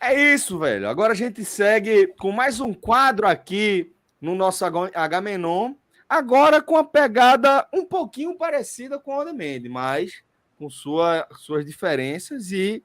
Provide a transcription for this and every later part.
É isso, velho. Agora a gente segue com mais um quadro aqui no nosso Agamenon. Agora com a pegada um pouquinho parecida com o On Demand, mas com suas diferenças e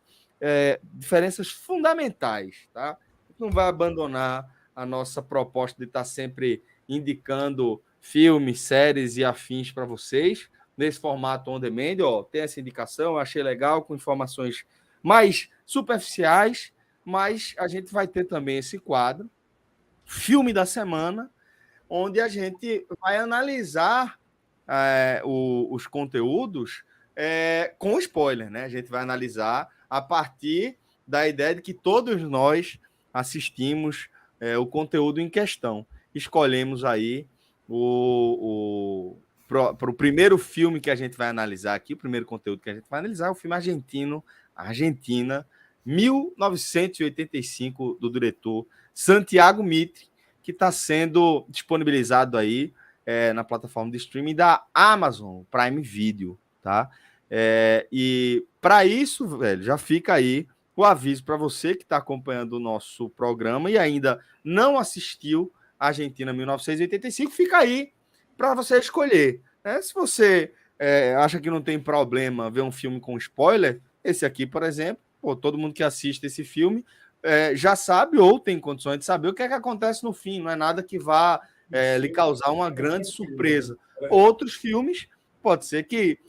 diferenças fundamentais, tá? A gente não vai abandonar a nossa proposta de estar sempre indicando filmes, séries e afins para vocês nesse formato On Demand. Ó, tem essa indicação, eu achei legal, com informações mais superficiais, mas a gente vai ter também esse quadro, Filme da Semana, onde a gente vai analisar os conteúdos com spoiler, né? A gente vai analisar a partir da ideia de que todos nós assistimos o conteúdo em questão. Escolhemos aí para o primeiro filme que a gente vai analisar aqui, o primeiro conteúdo que a gente vai analisar é o filme Argentina, 1985, do diretor Santiago Mitre, que está sendo disponibilizado aí na plataforma de streaming da Amazon Prime Video, tá? E para isso, velho, já fica aí o aviso para você que está acompanhando o nosso programa e ainda não assistiu Argentina 1985, fica aí para você escolher, né? Se você acha que não tem problema ver um filme com spoiler, esse aqui, por exemplo, todo mundo que assiste esse filme já sabe ou tem condições de saber o que é que acontece no fim, não é nada que vá lhe causar uma grande surpresa. Outros filmes, pode ser que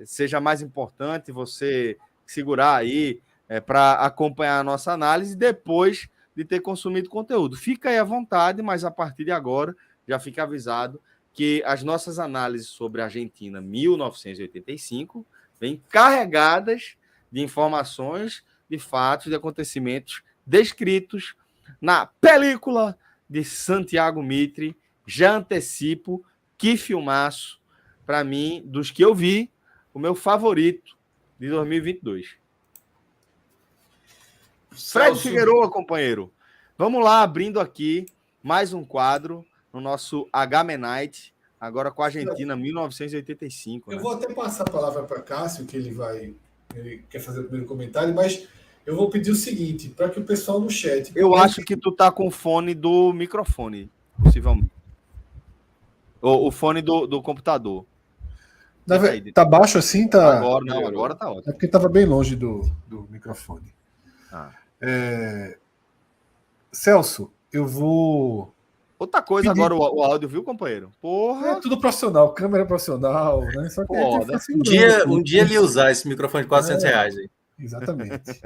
seja mais importante você segurar aí para acompanhar a nossa análise depois de ter consumido conteúdo. Fica aí à vontade, mas a partir de agora já fica avisado que as nossas análises sobre a Argentina 1985 vêm carregadas de informações, de fatos, de acontecimentos descritos na película de Santiago Mitre. Já antecipo que filmaço, para mim, dos que eu vi, o meu favorito de 2022. Fred Figueroa, companheiro. Vamos lá, abrindo aqui mais um quadro no nosso H-Menite, agora com a Argentina 1985. Eu vou até passar a palavra para Cássio, que ele quer fazer o primeiro comentário, mas eu vou pedir o seguinte, para que o pessoal no chat... Eu acho que tu tá com o fone do microfone, possivelmente. O fone do computador. Tá baixo assim? Tá... Agora tá ótimo. É porque estava bem longe do microfone. Celso, eu vou... Outra coisa pedir... agora, o áudio, viu, companheiro? Porra! É tudo profissional, câmera profissional, né? Só que um dia ele usar esse microfone de R$400 aí. Exatamente.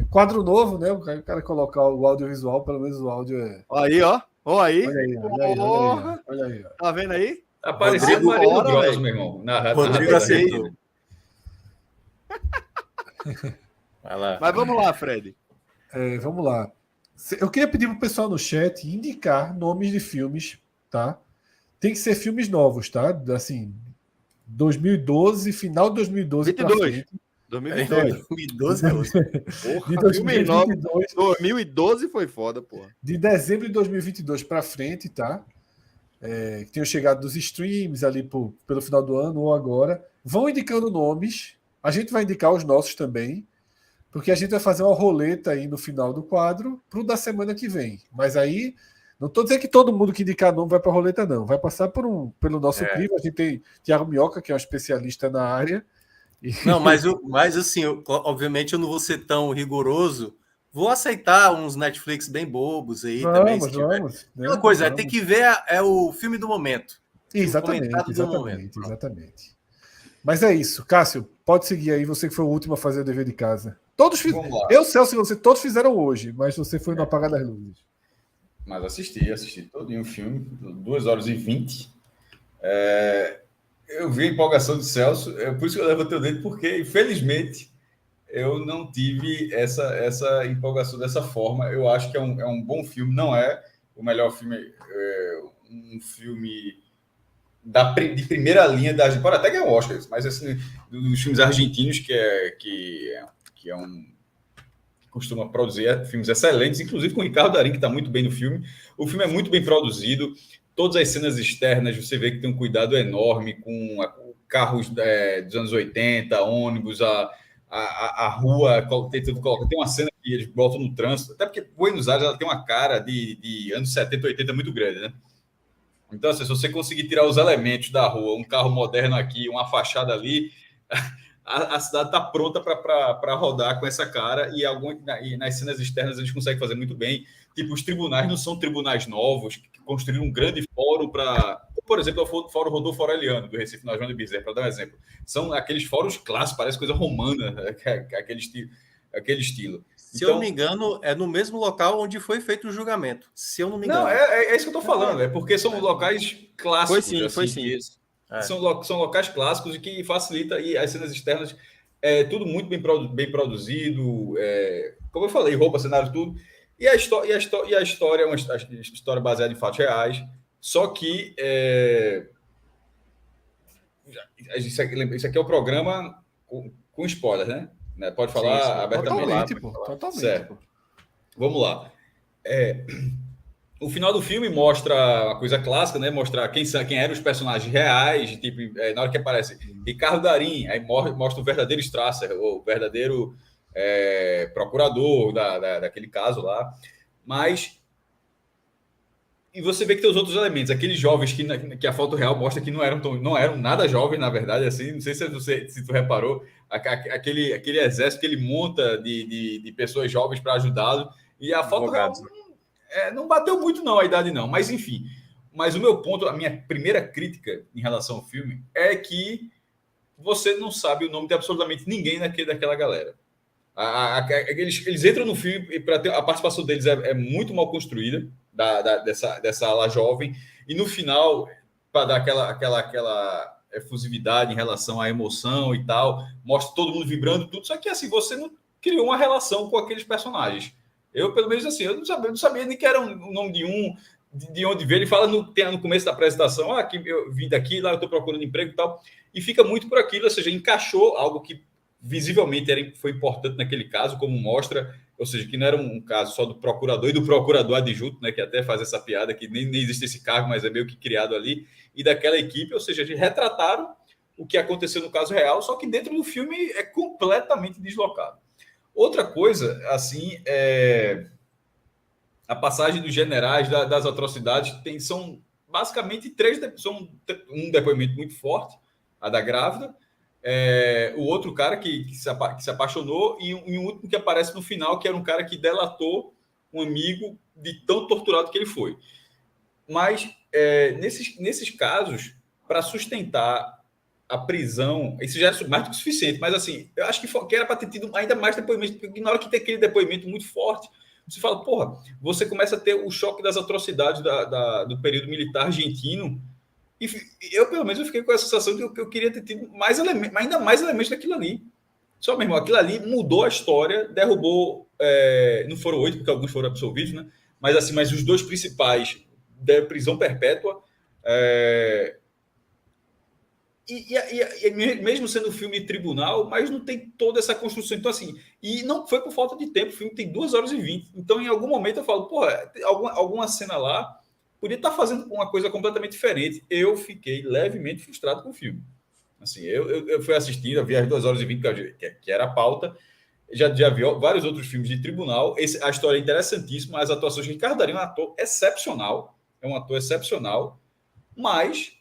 Quadro novo, né? O cara colocar o audiovisual, pelo menos o áudio é... Aí, ó. Olha aí. Tá vendo aí? Tá parecendo o Marido Bros, meu irmão. Rodrigo aceitou. Vai lá. Mas vamos lá, Fred. Vamos lá. Eu queria pedir pro pessoal no chat indicar nomes de filmes, tá? Tem que ser filmes novos, tá? Assim, 2012, final de 2012 para frente. 2012 é outro. De 2022, 2012 foi foda, porra. De dezembro de 2022 para frente, tá? Que tenham chegado dos streams ali pelo final do ano ou agora. Vão indicando nomes. A gente vai indicar os nossos também, porque a gente vai fazer uma roleta aí no final do quadro pro da semana que vem. Mas aí, não estou dizendo que todo mundo que indicar nome vai para a roleta, não. Vai passar pelo nosso crivo. A gente tem Thiago Minhoca, que é um especialista na área. Não, mas assim, obviamente eu não vou ser tão rigoroso. Vou aceitar uns Netflix bem bobos aí também. Se tiver. Uma coisa, tem que ver o filme do momento. Exatamente. Mas é isso. Cássio, pode seguir aí, você que foi o último a fazer o dever de casa. Todos fizeram. Eu, Celso e você, todos fizeram hoje, mas você foi no apagar das luzes. Mas assisti todo um filme, 2h20. Eu vi a empolgação de Celso, por isso que eu levantei o dedo, porque, infelizmente, eu não tive essa empolgação dessa forma. Eu acho que é um bom filme, não é o melhor filme, um filme de primeira linha da Argentina, pode até ganhar um Oscar, mas assim, dos filmes argentinos, que costuma produzir filmes excelentes, inclusive com o Ricardo Darín, que está muito bem no filme. O filme é muito bem produzido, todas as cenas externas, você vê que tem um cuidado enorme com carros dos anos 80, ônibus, a rua, tem uma cena que eles botam no trânsito, até porque Buenos Aires ela tem uma cara de anos 70, 80 muito grande, né? Então, assim, se você conseguir tirar os elementos da rua, um carro moderno aqui, uma fachada ali, a cidade está pronta para rodar com essa cara, e nas cenas externas eles conseguem fazer muito bem. Tipo, os tribunais não são tribunais novos, que construíram um grande fórum para... Por exemplo, o Fórum Rodolfo Aureliano, do Recife, na João de Bezerra, para dar um exemplo. São aqueles fóruns clássicos, parece coisa romana, aquele estilo. Se eu não me engano, é no mesmo local onde foi feito o julgamento. Se eu não me engano. Não, é isso que eu estou falando. É porque são locais clássicos. Foi sim. São locais clássicos e que facilita, e as cenas externas tudo muito bem produzido. Como eu falei, roupa, cenário, tudo. E a história é uma história baseada em fatos reais. Só que isso aqui é o programa com spoilers, né? Pode falar sim. abertamente. Totalmente. Certo. Vamos lá. O final do filme mostra uma coisa clássica, né? Mostra quem eram os personagens reais, tipo, na hora que aparece Ricardo Darín, aí mostra o verdadeiro Strasser, o verdadeiro procurador daquele caso lá. Mas e você vê que tem os outros elementos, aqueles jovens que a foto real mostra que não eram nada jovens, na verdade, assim, não sei se tu reparou, aquele exército que ele monta de pessoas jovens para ajudá-lo, e a foto real não bateu muito não, a idade não, mas enfim. Mas o meu ponto, a minha primeira crítica em relação ao filme é que você não sabe o nome de absolutamente ninguém daquela galera. Eles entram no filme e a participação deles é muito mal construída, dessa ala jovem, e no final, para dar aquela efusividade em relação à emoção e tal, mostra todo mundo vibrando, tudo, só que assim, você não criou uma relação com aqueles personagens. Eu, pelo menos assim, eu não sabia nem que era o nome de onde veio. Ele fala no começo da apresentação, que eu vim daqui, lá eu estou procurando emprego e tal, e fica muito por aquilo, ou seja, encaixou algo que visivelmente foi importante naquele caso, como mostra, ou seja, que não era um caso só do procurador e do procurador adjunto, né, que até faz essa piada, que nem existe esse cargo, mas é meio que criado ali, e daquela equipe, ou seja, eles retrataram o que aconteceu no caso real, só que dentro do filme é completamente deslocado. Outra coisa, assim, a passagem dos generais, das atrocidades, são basicamente são um depoimento muito forte, a da grávida, o outro cara que se apaixonou e um último que aparece no final, que era um cara que delatou um amigo de tão torturado que ele foi. Mas nesses casos, para sustentar a prisão, isso já é mais do que suficiente, mas assim, eu acho que era para ter tido ainda mais depoimento, porque na hora que tem aquele depoimento muito forte, você fala, porra, você começa a ter o choque das atrocidades do período militar argentino. E eu, pelo menos, eu fiquei com a sensação que eu queria ter tido ainda mais elementos daquilo ali. Só, meu irmão, aquilo ali mudou a história, derrubou... não foram 8, porque alguns foram absolvidos, né? Mas, assim, os dois principais deram prisão perpétua. E mesmo sendo um filme de tribunal, mas não tem toda essa construção. Então, assim, e não foi por falta de tempo. O filme tem 2 horas e 20. Então, em algum momento, eu falo, porra, alguma cena lá podia estar fazendo uma coisa completamente diferente. Eu fiquei levemente frustrado com o filme. Assim, eu fui assistindo, eu vi as 2 horas e 20, que era a pauta. Já vi vários outros filmes de tribunal. A história é interessantíssima. As atuações de Ricardo Darín é um ator excepcional. Mas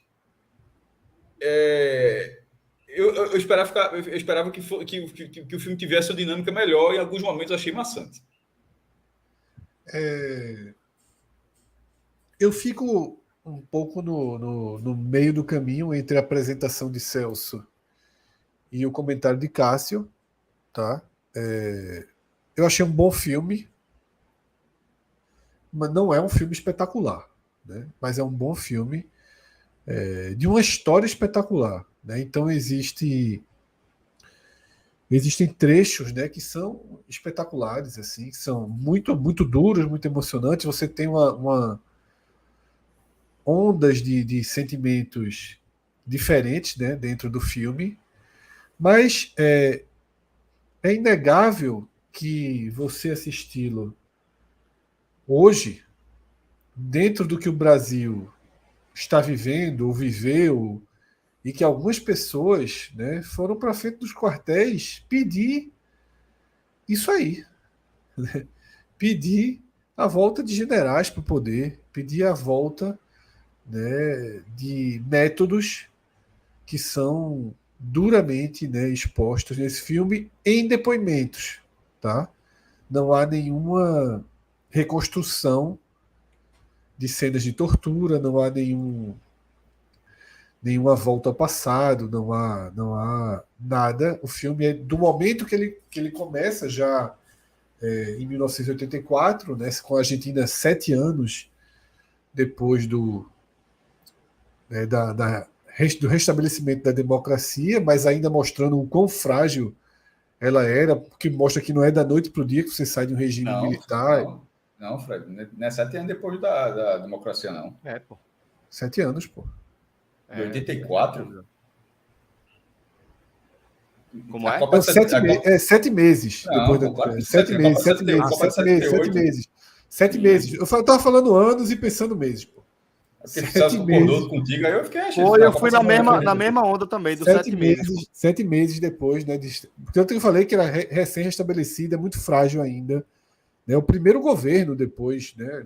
eu esperava que o filme tivesse uma dinâmica melhor, e em alguns momentos eu achei maçante. Eu fico um pouco no meio do caminho entre a apresentação de Celso e o comentário de Cássio, tá? Eu achei um bom filme, mas não é um filme espetacular, né? Mas é um bom filme de uma história espetacular, né? Então existem trechos, né, que são espetaculares, assim, que são muito, muito duros, muito emocionantes. Você tem uma ondas de sentimentos diferentes, né, dentro do filme, mas é inegável que você assisti-lo hoje, dentro do que o Brasil está vivendo ou viveu, e que algumas pessoas, né, foram para frente dos quartéis pedir isso aí, né? Pedir a volta de generais para o poder, pedir a volta, né, de métodos que são duramente, né, expostos nesse filme em depoimentos, tá? Não há nenhuma reconstrução de cenas de tortura, não há nenhuma volta ao passado, não há nada. O filme é do momento que ele começa, já em 1984, né, com a Argentina 7 anos depois né, do restabelecimento da democracia, mas ainda mostrando o quão frágil ela era, porque mostra que não é da noite para o dia que você sai de um regime militar. Não, Fred, não é 7 anos depois da democracia, não. É, pô. 7 anos, pô. De 84? Como é? Então, 7 meses. Não, depois da... 7 meses, 7 meses, 7 meses, 7 meses. 7 meses. Eu estava falando anos e pensando meses, pô. Porque o Celso concordou contigo, aí eu fiquei achando. Foi, eu fui na mesma onda também, dos 7 meses. 7 meses depois, né? Porque eu falei que era recém-restabelecida, muito frágil ainda. Né, o primeiro governo depois, né,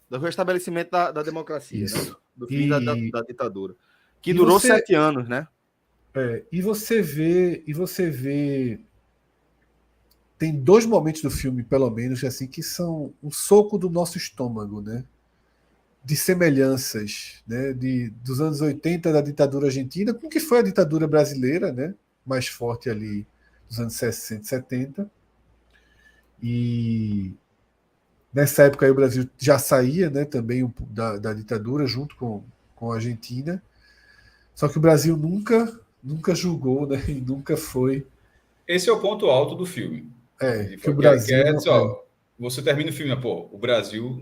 do restabelecimento da democracia, né? Do fim da ditadura. Que e durou 7 anos, né? E você vê. Tem 2 momentos do filme, pelo menos, assim, que são um soco do nosso estômago, né? De semelhanças, né? Dos anos 80 da ditadura argentina, com o que foi a ditadura brasileira, né? Mais forte ali dos anos 60, 70. E nessa época aí o Brasil já saía, né, também da ditadura junto com a Argentina. Só que o Brasil nunca julgou, né, e nunca foi. Esse é o ponto alto do filme. Que o Brasil você termina o filme, pô, o Brasil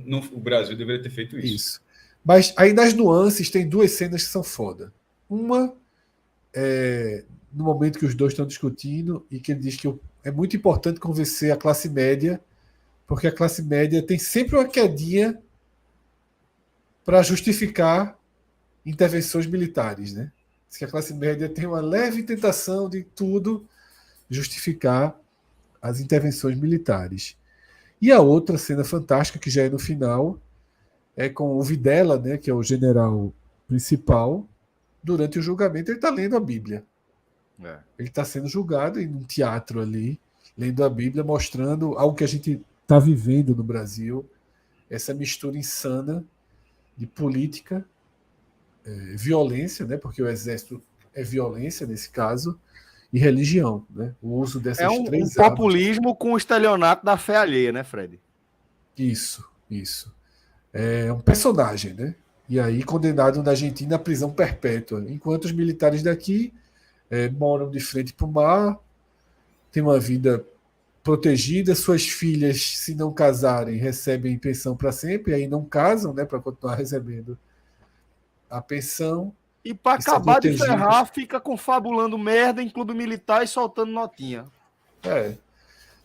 deveria ter feito isso. Mas aí nas nuances tem 2 cenas que são foda. Uma é no momento que os dois estão discutindo e que ele diz que é muito importante convencer a classe média, porque a classe média tem sempre uma quedinha para justificar intervenções militares, né? Diz que a classe média tem uma leve tentação de tudo justificar as intervenções militares. E a outra cena fantástica, que já é no final, é com o Videla, né, que é o general principal. Durante o julgamento, ele está lendo a Bíblia. Ele está sendo julgado em um teatro ali, lendo a Bíblia, mostrando algo que a gente está vivendo no Brasil, essa mistura insana de política, violência, né, porque o exército é violência nesse caso, e religião, né? O uso dessas três armas. Populismo com o estelionato da fé alheia, né, Fred? Isso. É um personagem, né? E aí condenado na Argentina à prisão perpétua, enquanto os militares daqui moram de frente para o mar, têm uma vida protegida, suas filhas, se não casarem, recebem pensão para sempre, aí não casam, né, para continuar recebendo a pensão. E para acabar de ferrar, fica confabulando merda em clube militar e soltando notinha.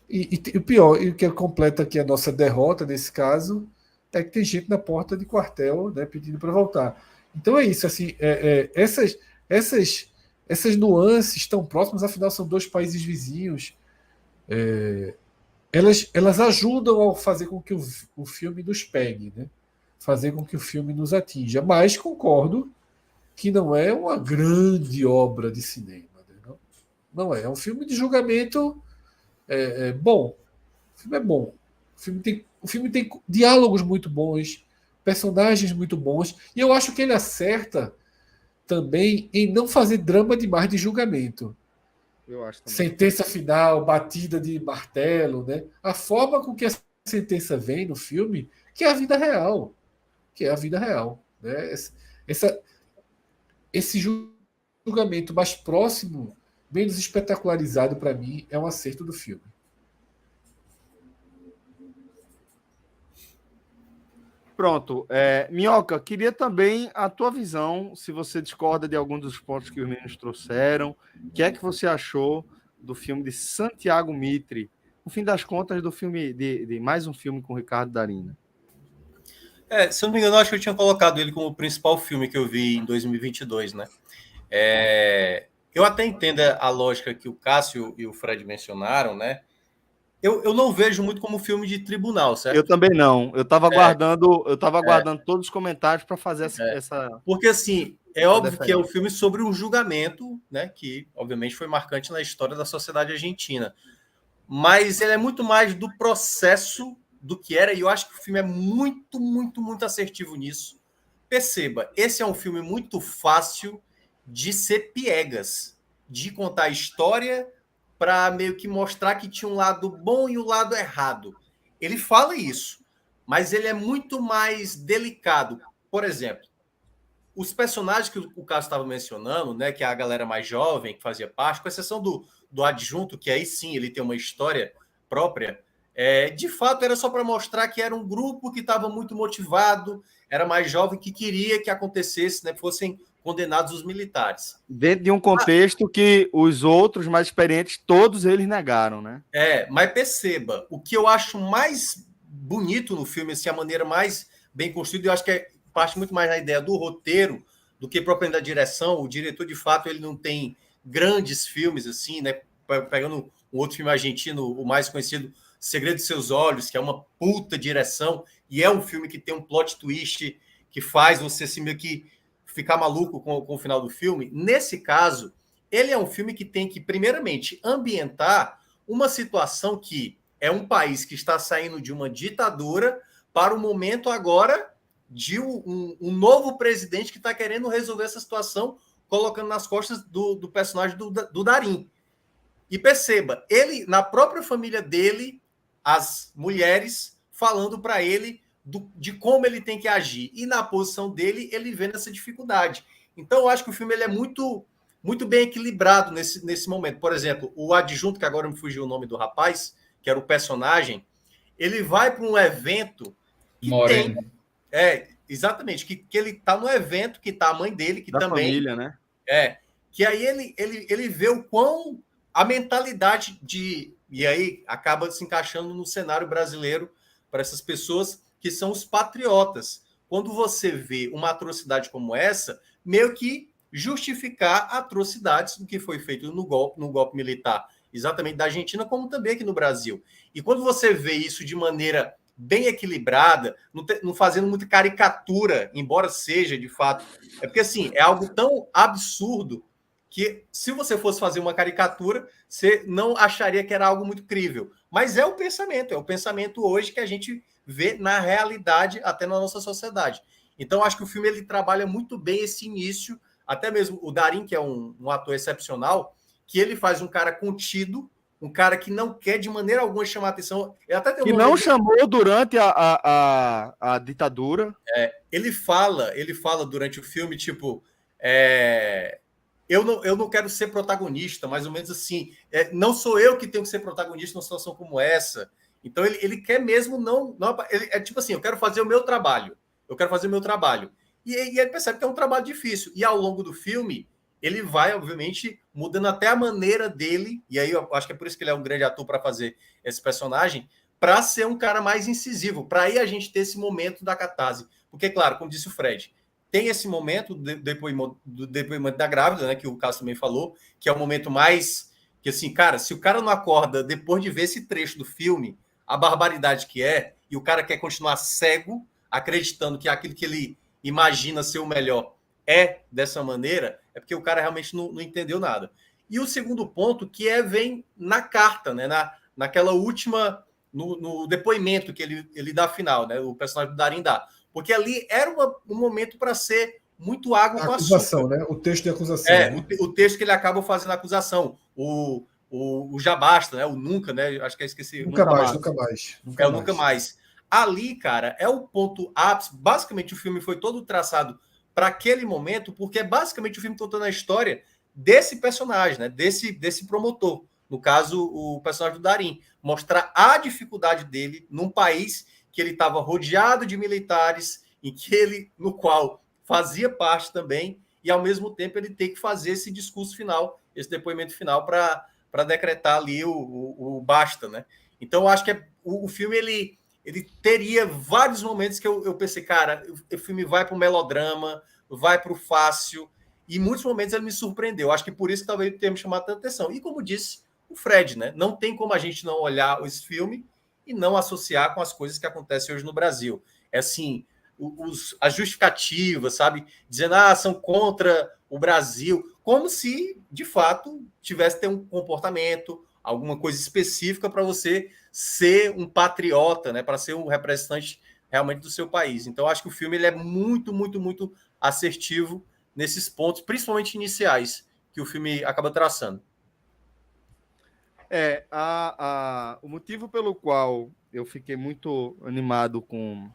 E o pior, e o que completa aqui a nossa derrota nesse caso, é que tem gente na porta de quartel, né, pedindo para voltar. Então é isso, assim, essas nuances tão próximas, afinal são 2 países vizinhos, elas ajudam a fazer com que o filme nos pegue, né? Fazer com que o filme nos atinja. Mas concordo que não é uma grande obra de cinema. Né? Não é. É um filme de julgamento bom. O filme é bom. O filme tem diálogos muito bons, personagens muito bons, e eu acho que ele acerta também em não fazer drama demais de julgamento. Eu acho também. Sentença final, batida de martelo, né? A forma com que a sentença vem no filme, que é a vida real. Né? Esse julgamento mais próximo, menos espetacularizado para mim, é um acerto do filme. Pronto. Minhoca, queria também a tua visão, se você discorda de algum dos pontos que os meninos trouxeram. O que é que você achou do filme de Santiago Mitre? No fim das contas, do filme de mais um filme com Ricardo Darín. Se eu não me engano, eu acho que eu tinha colocado ele como o principal filme que eu vi em 2022, né? Eu até entendo a lógica que o Cássio e o Fred mencionaram, né? Eu não vejo muito como filme de tribunal, certo? Eu também não. Eu estava aguardando todos os comentários para fazer essa. Porque, assim, é óbvio que é um filme sobre um julgamento, né? Que, obviamente, foi marcante na história da sociedade argentina. Mas ele é muito mais do processo do que era, e eu acho que o filme é muito, muito, muito assertivo nisso. Perceba, esse é um filme muito fácil de ser piegas, de contar a história para meio que mostrar que tinha um lado bom e um lado errado. Ele fala isso, mas ele é muito mais delicado. Por exemplo, os personagens que o Cássio estava mencionando, né, que é a galera mais jovem que fazia parte, com exceção do adjunto, que aí sim ele tem uma história própria, de fato era só para mostrar que era um grupo que estava muito motivado, era mais jovem, que queria que acontecesse, né, fossem condenados os militares. Dentro de um contexto que os outros mais experientes, todos eles negaram, né? Mas perceba, o que eu acho mais bonito no filme, assim, a maneira mais bem construída, eu acho que parte muito mais da ideia do roteiro do que propriamente da direção. O diretor, de fato, ele não tem grandes filmes, assim, né? Pegando um outro filme argentino, o mais conhecido, Segredo de Seus Olhos, que é uma puta direção, e é um filme que tem um plot twist que faz você assim, meio que ficar maluco com o final do filme. Nesse caso, ele é um filme que tem que, primeiramente, ambientar uma situação que é um país que está saindo de uma ditadura para o momento agora de um novo presidente que está querendo resolver essa situação, colocando nas costas do personagem do Darín. E perceba, ele, na própria família dele, as mulheres falando para ele de como ele tem que agir. E na posição dele, ele vendo essa dificuldade. Então, eu acho que o filme ele é muito, muito bem equilibrado nesse momento. Por exemplo, o adjunto, que agora me fugiu o nome do rapaz, que era o personagem, ele vai para um evento que Moreno. Exatamente, que ele está no evento, que está a mãe dele, que da também... família, né? Que aí ele vê o quão a mentalidade de... E aí acaba se encaixando no cenário brasileiro para essas pessoas que são os patriotas. Quando você vê uma atrocidade como essa, meio que justificar atrocidades do que foi feito no golpe militar, exatamente da Argentina, como também aqui no Brasil. E quando você vê isso de maneira bem equilibrada, não fazendo muita caricatura, embora seja de fato... É porque, assim, é algo tão absurdo que, se você fosse fazer uma caricatura, você não acharia que era algo muito crível. Mas é o pensamento hoje que a gente vê na realidade, até na nossa sociedade. Então, acho que o filme ele trabalha muito bem esse início, até mesmo o Darín, que é um ator excepcional, que ele faz um cara contido, um cara que não quer de maneira alguma chamar atenção. Que não chamou durante a ditadura. Ele fala durante o filme, tipo, eu não quero ser protagonista, mais ou menos assim. Não sou eu que tenho que ser protagonista numa situação como essa. Então, ele quer mesmo não ele tipo assim, eu quero fazer o meu trabalho. E ele percebe que é um trabalho difícil. E ao longo do filme, ele vai, obviamente, mudando até a maneira dele, e aí eu acho que é por isso que ele é um grande ator para fazer esse personagem, para ser um cara mais incisivo, para aí a gente ter esse momento da catarse. Porque, claro, como disse o Fred, tem esse momento do depoimento da grávida, né, que o Cássio também falou, que é o momento mais... Que assim, cara, se o cara não acorda depois de ver esse trecho do filme, a barbaridade que é, e o cara quer continuar cego, acreditando que aquilo que ele imagina ser o melhor é dessa maneira, é porque o cara realmente não entendeu nada. E o segundo ponto, que vem na carta, né, naquela última... No depoimento que ele dá final, né, o personagem do Darín dá. Porque ali era um momento para ser muito água com acusação, açúcar. né? O texto de acusação. Né? O texto que ele acaba fazendo a acusação. O já basta, né? O nunca, né? Acho que eu esqueci. Nunca mais. O nunca mais. Ali, cara, é o ponto ápice. Basicamente, o filme foi todo traçado para aquele momento, porque é basicamente o filme contando a história desse personagem, né? Desse promotor. No caso, o personagem do Darín. Mostrar a dificuldade dele num país que ele estava rodeado de militares, no qual fazia parte também, e ao mesmo tempo ele tem que fazer esse discurso final, esse depoimento final para decretar ali o basta, né? Então, eu acho que o filme ele teria vários momentos que eu pensei, cara, o filme vai para o melodrama, vai para o fácil, e em muitos momentos ele me surpreendeu. Acho que por isso que talvez tenha me chamado tanta atenção. E como disse o Fred, né? Não tem como a gente não olhar esse filme e não associar com as coisas que acontecem hoje no Brasil. É assim, as justificativas, sabe? Dizendo, são contra o Brasil, como se, de fato, tivesse que ter um comportamento, alguma coisa específica para você ser um patriota, né? Para ser um representante realmente do seu país. Então, acho que o filme ele é muito, muito, muito assertivo nesses pontos, principalmente iniciais, que o filme acaba traçando. O motivo pelo qual eu fiquei muito animado com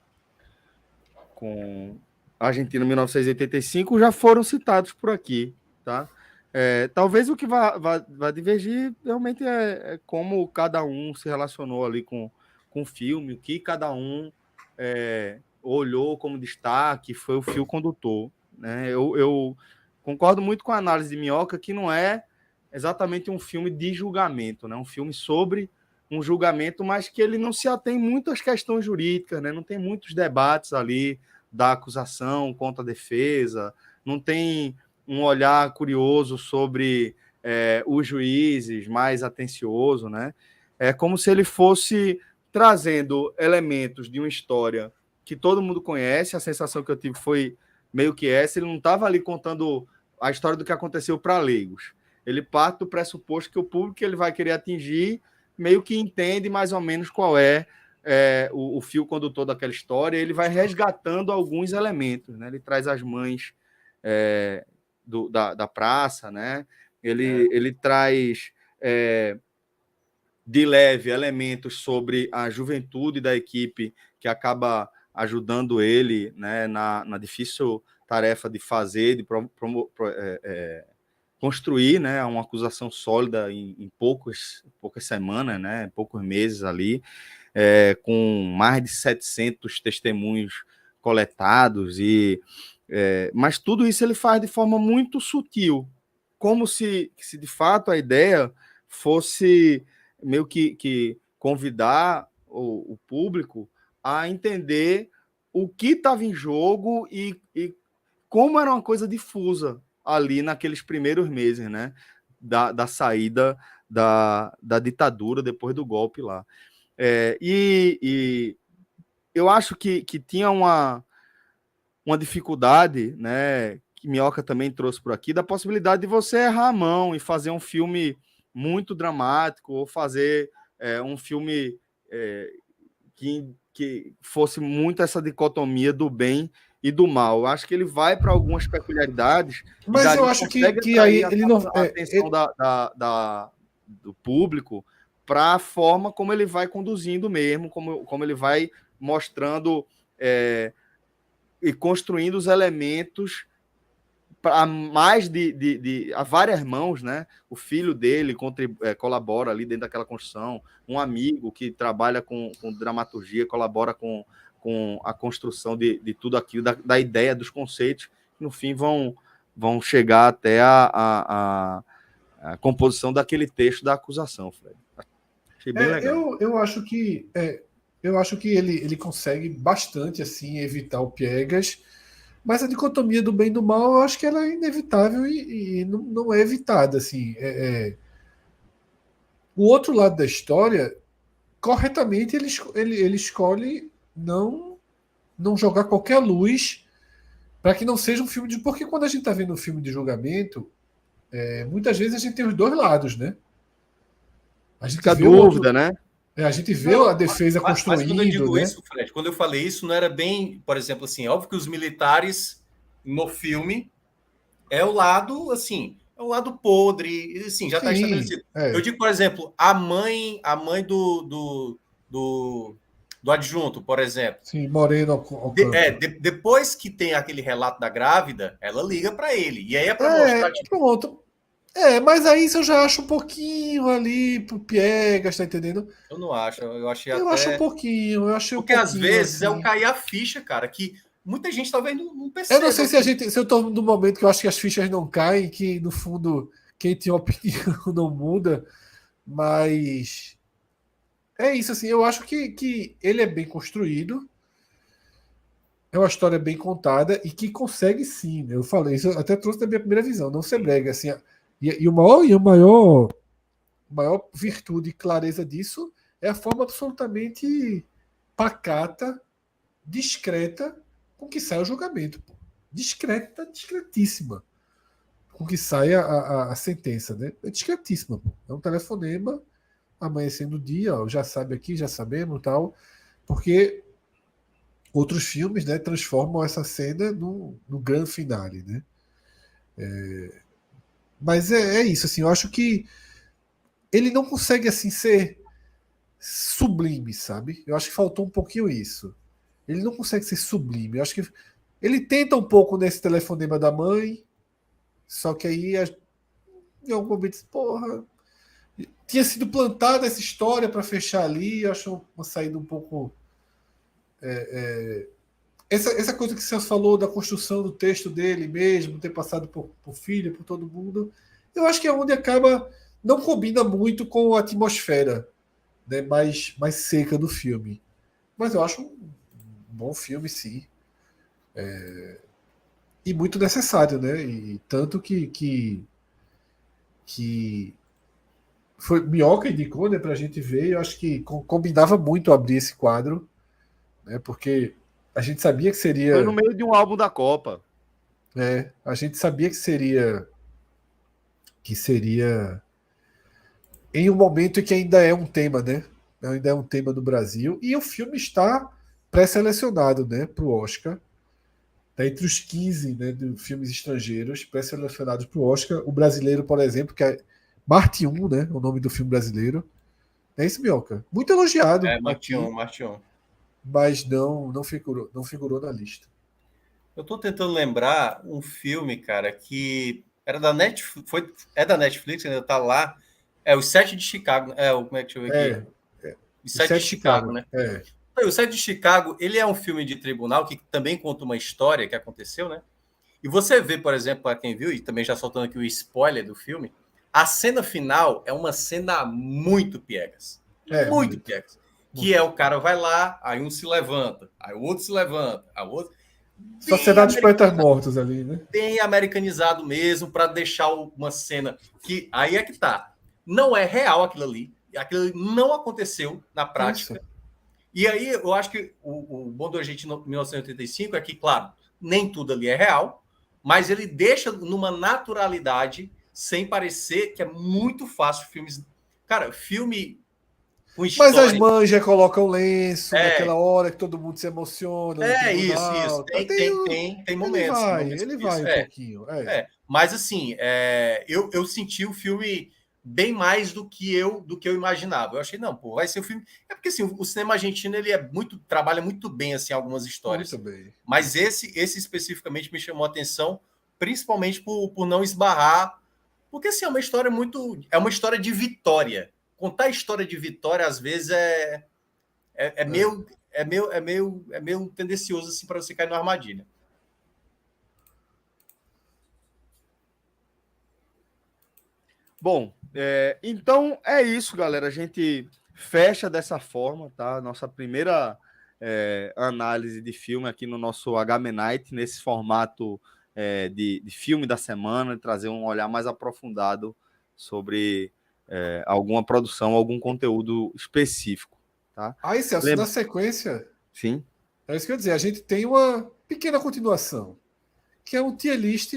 Argentina 1985 já foram citados por aqui, tá? Talvez o que vai divergir realmente é como cada um se relacionou ali com o filme, o que cada um olhou como destaque, foi o fio condutor, né? Eu concordo muito com a análise de Minhoca, que não é exatamente um filme de julgamento, né? Um filme sobre um julgamento, mas que ele não se atém muito às questões jurídicas, né? Não tem muitos debates ali da acusação contra a defesa, não tem um olhar curioso sobre os juízes, mais atencioso, né? É como se ele fosse trazendo elementos de uma história que todo mundo conhece. A sensação que eu tive foi meio que essa. Ele não estava ali contando a história do que aconteceu para leigos. Ele parte do pressuposto que o público que ele vai querer atingir meio que entende mais ou menos qual é o fio condutor daquela história. Ele vai resgatando alguns elementos, né? Ele traz as mães da praça, né? Ele traz de leve elementos sobre a juventude da equipe que acaba ajudando ele, né, na difícil tarefa de fazer, de construir, né, uma acusação sólida em poucas semanas, né, poucos meses ali, com mais de 700 testemunhos coletados, mas tudo isso ele faz de forma muito sutil, como se de fato a ideia fosse meio que convidar o público a entender o que estava em jogo e como era uma coisa difusa ali naqueles primeiros meses, né, da saída da ditadura depois do golpe lá. E eu acho que tinha uma dificuldade, né, que Minhoca também trouxe por aqui, da possibilidade de você errar a mão e fazer um filme muito dramático, ou fazer um filme que fosse muito essa dicotomia do bem e do mal. Eu acho que ele vai para algumas peculiaridades. Mas eu acho que aí ele não... A atenção do público para a forma como ele vai conduzindo mesmo, como ele vai mostrando e construindo os elementos a mais a várias mãos, né? O filho dele colabora ali dentro daquela construção, um amigo que trabalha com dramaturgia colabora com a construção de tudo aquilo, da ideia, dos conceitos, que no fim vão chegar até a composição daquele texto da acusação, Fred. Achei bem legal. Eu acho que ele consegue bastante assim evitar o piegas. Mas a dicotomia do bem e do mal, eu acho que ela é inevitável e não é evitada. Assim. O outro lado da história, corretamente, ele escolhe não jogar qualquer luz para que não seja um filme de... Porque quando a gente está vendo um filme de julgamento, muitas vezes a gente tem os dois lados, né? A gente fica dúvida, né? A gente vê a defesa construindo. Mas quando eu digo né? isso, Fred, quando eu falei isso, não era bem, por exemplo, assim, óbvio que os militares no filme é o lado, assim, é o lado podre, assim, já está estabelecido. Eu digo, por exemplo, a mãe do adjunto, por exemplo. Sim, Moreno. Depois que tem aquele relato da grávida, ela liga para ele. E aí é para mostrar. Tipo, pronto. Mas aí isso eu já acho um pouquinho ali pro piegas, tá entendendo? Eu não acho, eu achei eu até... acho um pouquinho, Porque às vezes assim... é o cair a ficha, cara, que muita gente talvez não perceba. Eu não sei se eu tô no momento que eu acho que as fichas não caem, que no fundo quem tem opinião não muda, mas É isso, assim, eu acho que ele é bem construído, é uma história bem contada e que consegue sim, né? Eu falei, isso eu até trouxe da minha primeira visão, não ser brega, assim, e maior virtude e clareza disso é a forma absolutamente pacata, discreta com que sai o julgamento. Pô. Discreta, discretíssima. Com que sai a sentença, né? É discretíssima. Pô. É um telefonema, amanhecendo o dia, ó, já sabe aqui, já sabemos tal. Porque outros filmes, né, transformam essa cena no grande finale, né? Mas é isso, assim, eu acho que ele não consegue assim ser sublime, sabe? Eu acho que faltou um pouquinho isso. Ele não consegue ser sublime. Eu acho que ele tenta um pouco nesse telefonema da mãe, só que aí em algum momento, porra, tinha sido plantada essa história para fechar ali. Eu acho uma saída um pouco essa coisa que você falou da construção do texto dele mesmo, ter passado por filho, por todo mundo. Eu acho que é onde acaba não combina muito com a atmosfera, né, mais seca do filme. Mas eu acho um bom filme, sim. E muito necessário, né? E tanto que foi Minhoca indicou, né, pra gente ver. Eu acho que combinava muito abrir esse quadro, né? Porque a gente sabia que Foi no seria. meio de um álbum da Copa. A gente sabia que seria em um momento em que ainda é um tema, né? Ainda é um tema do Brasil. E o filme está pré-selecionado, né, para o Oscar. Está entre os 15, né, de filmes estrangeiros pré-selecionados para o Oscar. O brasileiro, por exemplo, que é Marte 1, né? O nome do filme brasileiro. É isso, Mioca. Muito elogiado aqui, Martion. mas não figurou na lista. Eu tô tentando lembrar um filme, cara, que era da Netflix, é da Netflix, ainda tá lá. É Os Sete de Chicago. Como é que deixa eu ver aqui? Os O Sete de Sete Chicago, Chicago. né? O Sete de Chicago, ele é um filme de tribunal que também conta uma história que aconteceu, né? E você vê, por exemplo, para quem viu, e também já soltando aqui o spoiler do filme, a cena final é uma cena muito piegas. Muito Muito. piegas. Que é o cara vai lá, aí um se levanta, aí o outro se levanta, aí o outro. Sociedade dos Poetas Mortos ali, né? Bem americanizado mesmo, para deixar uma cena que. Aí é que tá. Não é real aquilo ali não aconteceu na Isso. prática. E aí eu acho que o bom do Agente 1985 é que, claro, nem tudo ali é real, mas ele deixa numa naturalidade, sem parecer que é muito fácil filmes. Cara, filme com Mas as história. mães colocam lenço naquela É, hora que todo mundo se emociona no isso. tribunal. Tá? Tem momentos. Ele Isso, vai um pouquinho. Mas assim, eu senti o filme bem mais do que eu imaginava. Eu achei, não, pô, vai ser o filme. É porque assim, o cinema argentino ele trabalha muito bem assim algumas Muito histórias. bem. Mas esse especificamente me chamou a atenção, principalmente por não esbarrar, porque assim, é uma história de vitória. Contar a história de vitória às vezes é meio tendencioso assim para você cair numa armadilha. Bom, então é isso, galera. A gente fecha dessa forma, tá? Nossa primeira análise de filme aqui no nosso HM Night, nesse formato de filme da semana, trazer um olhar mais aprofundado sobre alguma produção, algum conteúdo específico, tá? Aí, Celso, na sequência, Sim. é isso que eu ia dizer, a gente tem uma pequena continuação, que é um tier list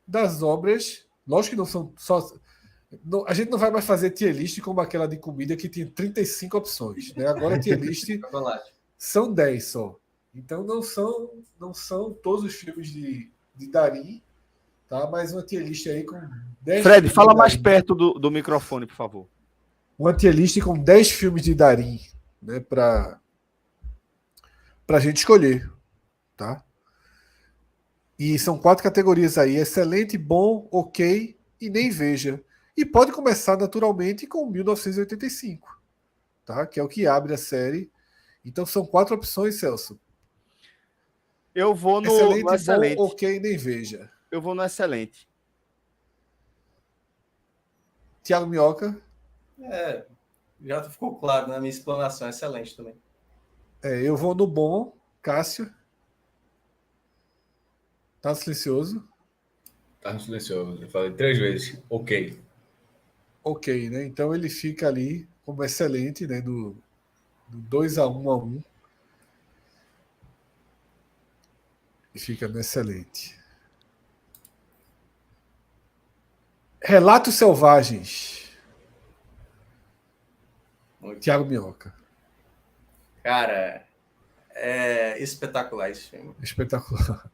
das obras. Lógico que não são só. A gente não vai mais fazer tier list como aquela de comida que tinha 35 opções. Né? Agora tier list são 10 só. Então não são todos os filmes de Darim, tá? Mas uma tier list aí com 10 Fred, filmes fala de mais Darim. perto do microfone, por favor. Uma tier list com 10 filmes de Darim, né? Para a gente escolher, tá? E são 4 categorias aí: excelente, bom, ok e nem veja. E pode começar naturalmente com 1985, tá? Que é o que abre a série. Então são 4 opções, Celso. Eu vou no excelente. Bom, ok, nem veja. Eu vou no excelente. Tiago Minhoca. Já ficou claro na minha explanação, excelente também. Eu vou no bom, Cássio. Tá silencioso? Tá silencioso. Eu falei 3 vezes. Ok. Ok, né? Então ele fica ali como excelente, né? Do 2-1-1. E fica no excelente. Relatos Selvagens. Thiago Minhoca. Cara, é espetacular esse filme. Espetacular.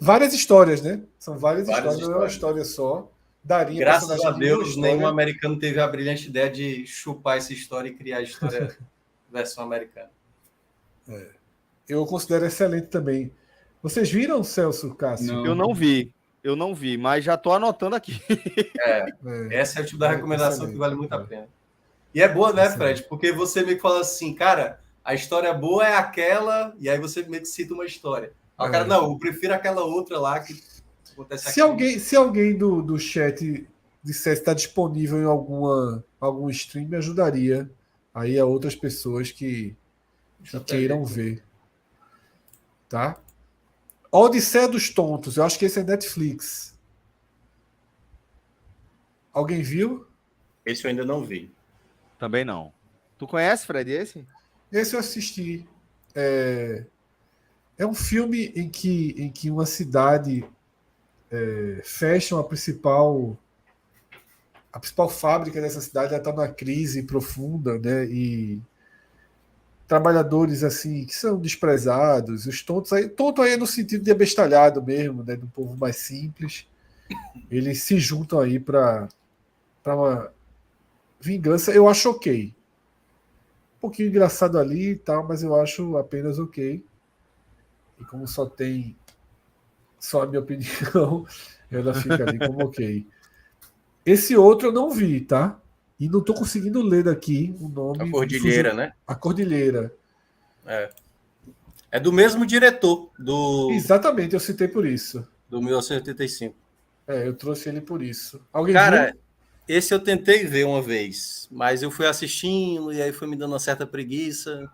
Várias histórias, né? São várias histórias, não é uma histórias. história só. Daria Graças a Deus, nenhum americano teve a brilhante ideia de chupar essa história e criar a história versão americana. Eu considero excelente também. Vocês viram, Celso, Cássio? Não. Eu não vi, mas já tô anotando aqui. Essa é o tipo da recomendação que vale muito a pena. E é boa, né, Fred? Porque você meio que fala assim, cara, a história boa é aquela, e aí você meio que cita uma história. Aí o cara, não, eu prefiro aquela outra lá que acontece aqui. Se alguém do chat dissesse que está disponível em algum stream, me ajudaria aí a outras pessoas que queiram ver. Tá? Odisseia dos Tontos, eu acho que esse é Netflix. Alguém viu? Esse eu ainda não vi. Também não. Tu conhece, Fred, esse? Esse eu assisti. É um filme em que uma cidade fecha a principal fábrica dessa cidade, está numa crise profunda, né? E trabalhadores assim que são desprezados, os tontos aí, tonto aí no sentido de abestalhado mesmo, né? Do povo mais simples, eles se juntam aí para uma vingança. Eu acho ok. Um pouquinho engraçado ali e tal, mas eu acho apenas ok. E como só a minha opinião, ela fica ali como ok. Esse outro eu não vi, tá? E não tô conseguindo ler daqui o nome. A Cordilheira, né? A Cordilheira. É do mesmo diretor do. Exatamente, eu citei por isso. Do 1985. Eu trouxe ele por isso. Alguém Cara, viu? esse eu tentei ver uma vez, mas eu fui assistindo e aí foi me dando uma certa preguiça.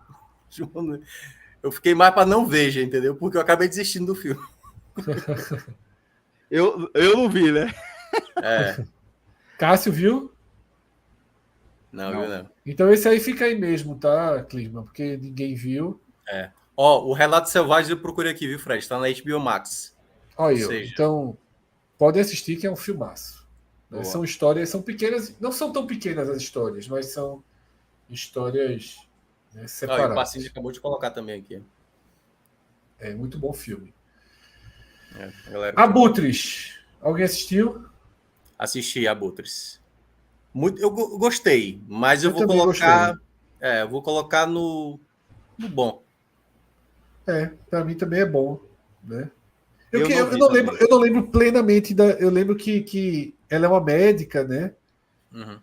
Eu fiquei mais para não ver, já, entendeu? Porque eu acabei desistindo do filme. Eu não vi, né? Cássio viu? Não, viu não. Então esse aí fica aí mesmo, tá, Clisma? Porque ninguém viu. O Relato Selvagem eu procurei aqui, viu, Fred? Tá na HBO Max. Olha aí, então pode assistir que é um filmaço. Né? São histórias, são pequenas, não são tão pequenas as histórias, mas são histórias, né, separadas. O Passinho acabou de colocar também aqui. É muito bom filme. Abutres. Alguém assistiu? Assisti Abutres. Eu gostei, mas eu vou colocar. Eu vou colocar no bom. Para mim também é bom, né? Eu não lembro plenamente eu lembro que ela é uma médica, né? Uhum.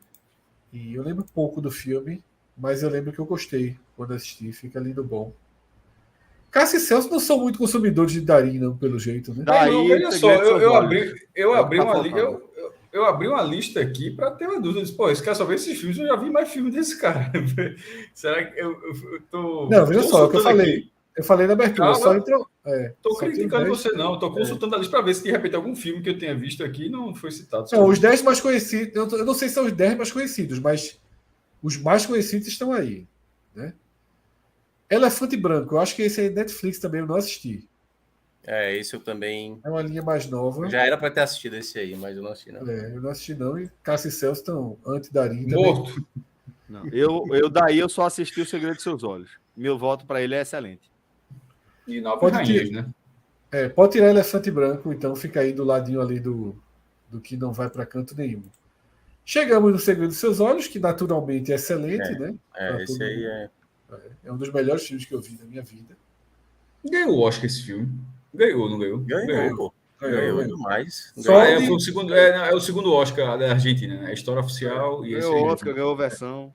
E eu lembro pouco do filme, mas eu lembro que eu gostei quando assisti, fica lindo bom. Cássio e Celso não são muito consumidores de Darim, não, pelo jeito, né? Olha só, eu abri uma lista aqui para ter uma dúvida. Pô, esse cara só vê esses filmes, eu já vi mais filme desse cara. Será que eu tô. Não, veja só, é o que eu falei. Aqui. Eu falei na abertura, só entrou. Tô criticando você, não. Tô consultando a lista para ver se de repente algum filme que eu tenha visto aqui não foi citado. Não, os 10 mais conhecidos. Eu não sei se são os 10 mais conhecidos, mas os mais conhecidos estão aí. Né? Elefante Branco, eu acho que esse aí é Netflix também, eu não assisti. Esse eu também. É uma linha mais nova. Já era para ter assistido esse aí, mas eu não assisti, não. Eu não assisti, não. E Cássio e Celso estão anti-Darim morto. Não, eu só assisti O Segredo de Seus Olhos. Meu voto para ele é excelente. E Nove Rainhas, né? Pode tirar Elefante Branco, então fica aí do ladinho ali do que não vai para canto nenhum. Chegamos no Segredo dos Seus Olhos, que naturalmente é excelente, né? Esse aí é um dos melhores filmes que eu vi na minha vida. Ganhou o Oscar esse filme. Ganhou, não ganhou? Ganhou demais. É o segundo Oscar da Argentina, né? A história oficial. E ganhou o Oscar, ganhou a versão.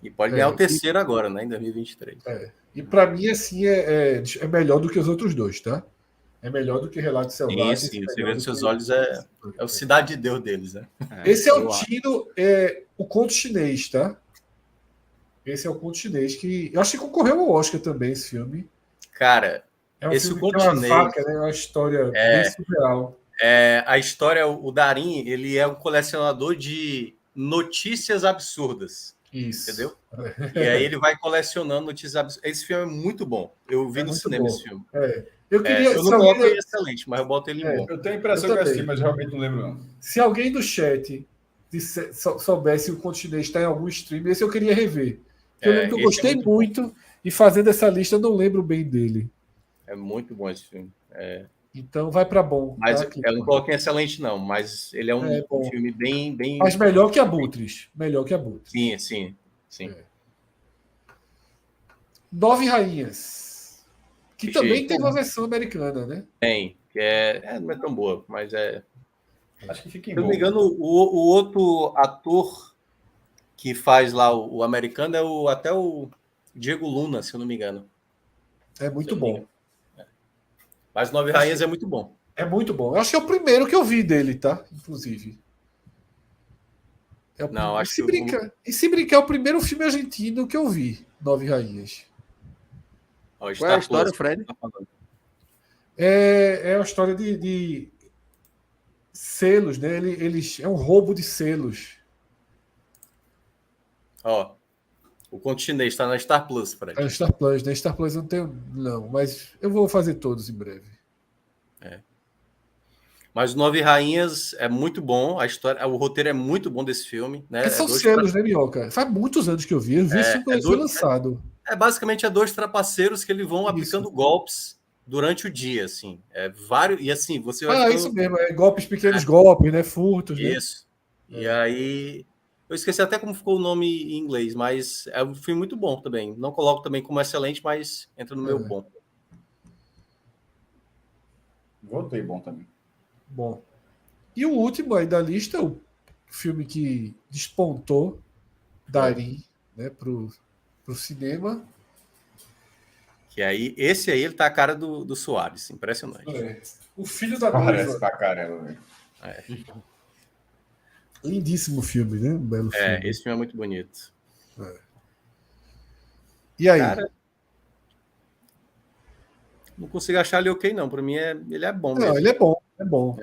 E pode ganhar o terceiro agora, né? Em 2023. E para mim, assim, é melhor do que os outros dois, tá? É melhor do que Relatos Selvagens. Sim, o Segredo dos Seus Olhos é o Cidade de Deus deles, né? Esse é o conto chinês, tá? Esse é o Conto Chinês, que eu acho que concorreu ao Oscar também, esse filme. Cara, É um esse filme Conto que tem uma Chinês faca, né? Uma história bem surreal. a história, o Darin, ele é um colecionador de notícias absurdas. Isso. Entendeu? E aí ele vai colecionando notícias absurdas. Esse filme é muito bom. Eu vi no cinema esse filme. Eu queria. Eu não coloco ele excelente, mas eu boto ele em bom. Eu tenho a impressão que eu assisti, mas realmente não lembro, não. Se alguém do chat soubesse o Conto Chinês está em algum stream, esse eu queria rever. Eu lembro que eu gostei muito e fazendo essa lista eu não lembro bem dele. É muito bom esse filme. Então vai para bom. Mas tá? eu não coloquei excelente, não. Mas ele é um filme bem. Mas melhor que Abutres. Melhor que Abutres. Sim. 9 Rainhas. Que também tem uma versão americana, né? Tem. Não é tão boa, mas é. Acho que fica em Se eu não me engano, o outro ator que faz lá o americano é até o Diego Luna, se eu não me engano. É muito bom. Mas 9 Rainhas é muito bom. É muito bom. Eu acho que é o primeiro que eu vi dele, tá? Inclusive. Não, acho que E se brincar, é o primeiro filme argentino que eu vi, 9 Rainhas. Qual é a história, Fred? É uma história de selos, né? Eles é um roubo de selos. Ó, o Conto Chinês está na Star Plus, Fred. É Star Plus, né? Star Plus eu não tenho, não, mas eu vou fazer todos em breve. Mas 9 Rainhas é muito bom, a história, o roteiro é muito bom desse filme, né? São selos, né, Minhoca? Faz muitos anos que eu vi esse filme quando foi lançado. Basicamente dois trapaceiros que eles vão aplicando golpes durante o dia, assim. Vários, e assim, você vai isso mesmo, golpes, pequenos golpes, né? Furtos, isso. Né? E aí. Eu esqueci até como ficou o nome em inglês, mas é um filme muito bom também. Não coloco também como excelente, mas entra no meu bom. Voltei bom também. Bom. E o último aí da lista, o filme que despontou Darin, né, pro cinema. Que aí, esse aí, ele tá a cara do Soares, impressionante. O Filho da Noiva. Parece pra caramba, velho. Lindíssimo filme, né? Um belo filme. Esse filme é muito bonito. E aí? Cara, não consigo achar ele ok, não. Para mim, ele é bom mesmo. Não, ele é bom.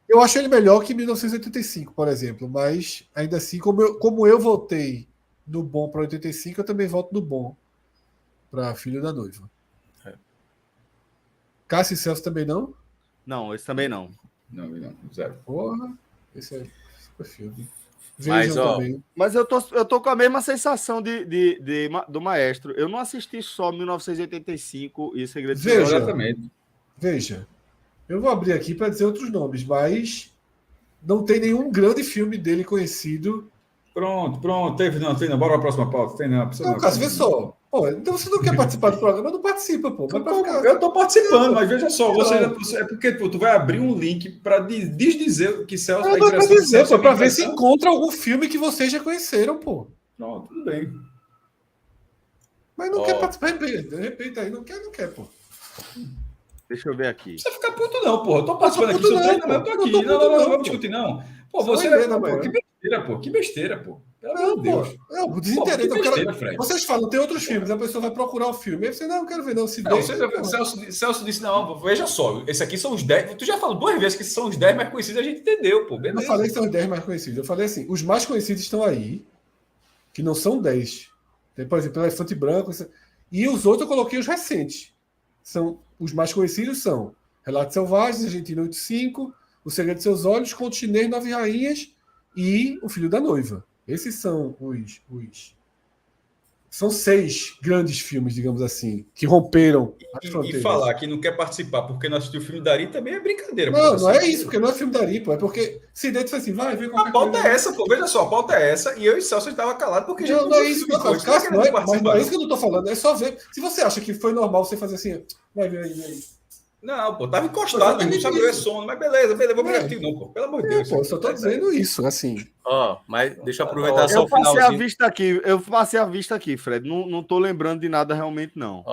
Eu acho ele melhor que 1985, por exemplo. Mas, ainda assim, como eu voltei no bom para 85, eu também volto no bom para Filho da Noiva. Cássio e Celso também não? Não, esse também não. Não, zero. Porra, esse é super filme. Mas eu tô com a mesma sensação do Maestro. Eu não assisti só 1985 e Segredo de Exatamente. Veja, eu vou abrir aqui para dizer outros nomes, mas não tem nenhum grande filme dele conhecido. Pronto. Tem não. Bora para a próxima pauta. Tem não. Não, Cássio, vê só. Pô, então você não quer participar do programa? Não participa, pô. Eu tô participando, mas veja só, é porque tu vai abrir um link para desdizer que Celso vai dizer, pô, para ver se encontra algum filme que vocês já conheceram, pô. Pronto, tudo bem. Mas não quer participar, de repente aí, não quer, pô. Deixa eu ver aqui. Não precisa ficar puto, não, pô. Eu tô participando aqui, eu tô aqui. Não vamos discutir, não. Pô, você. Que besteira, pô. Pelo amor de Deus. Não, desinteresse. Vocês falam, tem outros filmes, a pessoa vai procurar o filme. Aí você, não quero ver, não. Celso disse, não, veja só, esse aqui são os 10. Tu já falou 2 vezes que são os 10 mais conhecidos, a gente entendeu, pô. Beleza. Eu não falei que são os 10 mais conhecidos. Eu falei assim, os mais conhecidos estão aí, que não são 10. Tem, por exemplo, Elefante Branco. E os outros eu coloquei os recentes. Os mais conhecidos são Relatos Selvagens, Argentina 85, O Segredo de Seus Olhos, Conto Chinês, 9 Rainhas e O Filho da Noiva. Esses são São 6 grandes filmes, digamos assim, que romperam as fronteiras. E falar que não quer participar porque não assistiu o filme da Ari também é brincadeira. Não é isso, porque não é filme da Ari, pô. É porque se dentro assim, vai ver qualquer coisa. A pauta é essa, pô. Veja só, a pauta é essa e eu e Celso estava calado porque não é isso, mas não é isso que eu não tô falando. É só ver. Se você acha que foi normal você fazer assim, vai ver aí. Não, pô, tava encostado, não sabia o sono, mas beleza, vou brigar contigo, não, pô. Pelo amor de Deus. Pô, eu só tô dizendo isso, assim. Mas deixa eu aproveitar só o finalzinho. Eu passei a vista aqui, Fred. Não tô lembrando de nada realmente, não.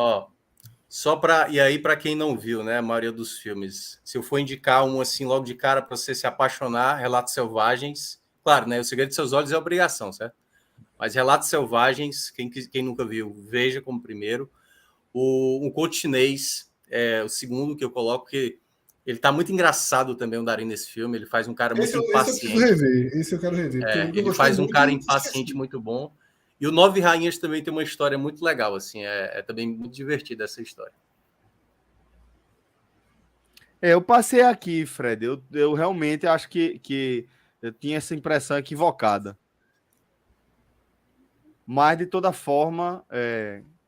Só para e aí para quem não viu, né, a maioria dos filmes, se eu for indicar um assim logo de cara para você se apaixonar, Relatos Selvagens, claro, né, O Segredo de Seus Olhos é obrigação, certo? Mas Relatos Selvagens, quem nunca viu, veja como primeiro. Um Coach Chinês é o segundo que eu coloco, que ele tá muito engraçado também, o Darin, nesse filme. Ele faz um cara muito impaciente. Esse eu preciso rever, esse eu quero rever. Ele faz um cara impaciente muito bom. E o Nove Rainhas também tem uma história muito legal, assim. É também muito divertida essa história. Eu passei aqui, Fred. Eu realmente acho que eu tinha essa impressão equivocada. Mas, de toda forma,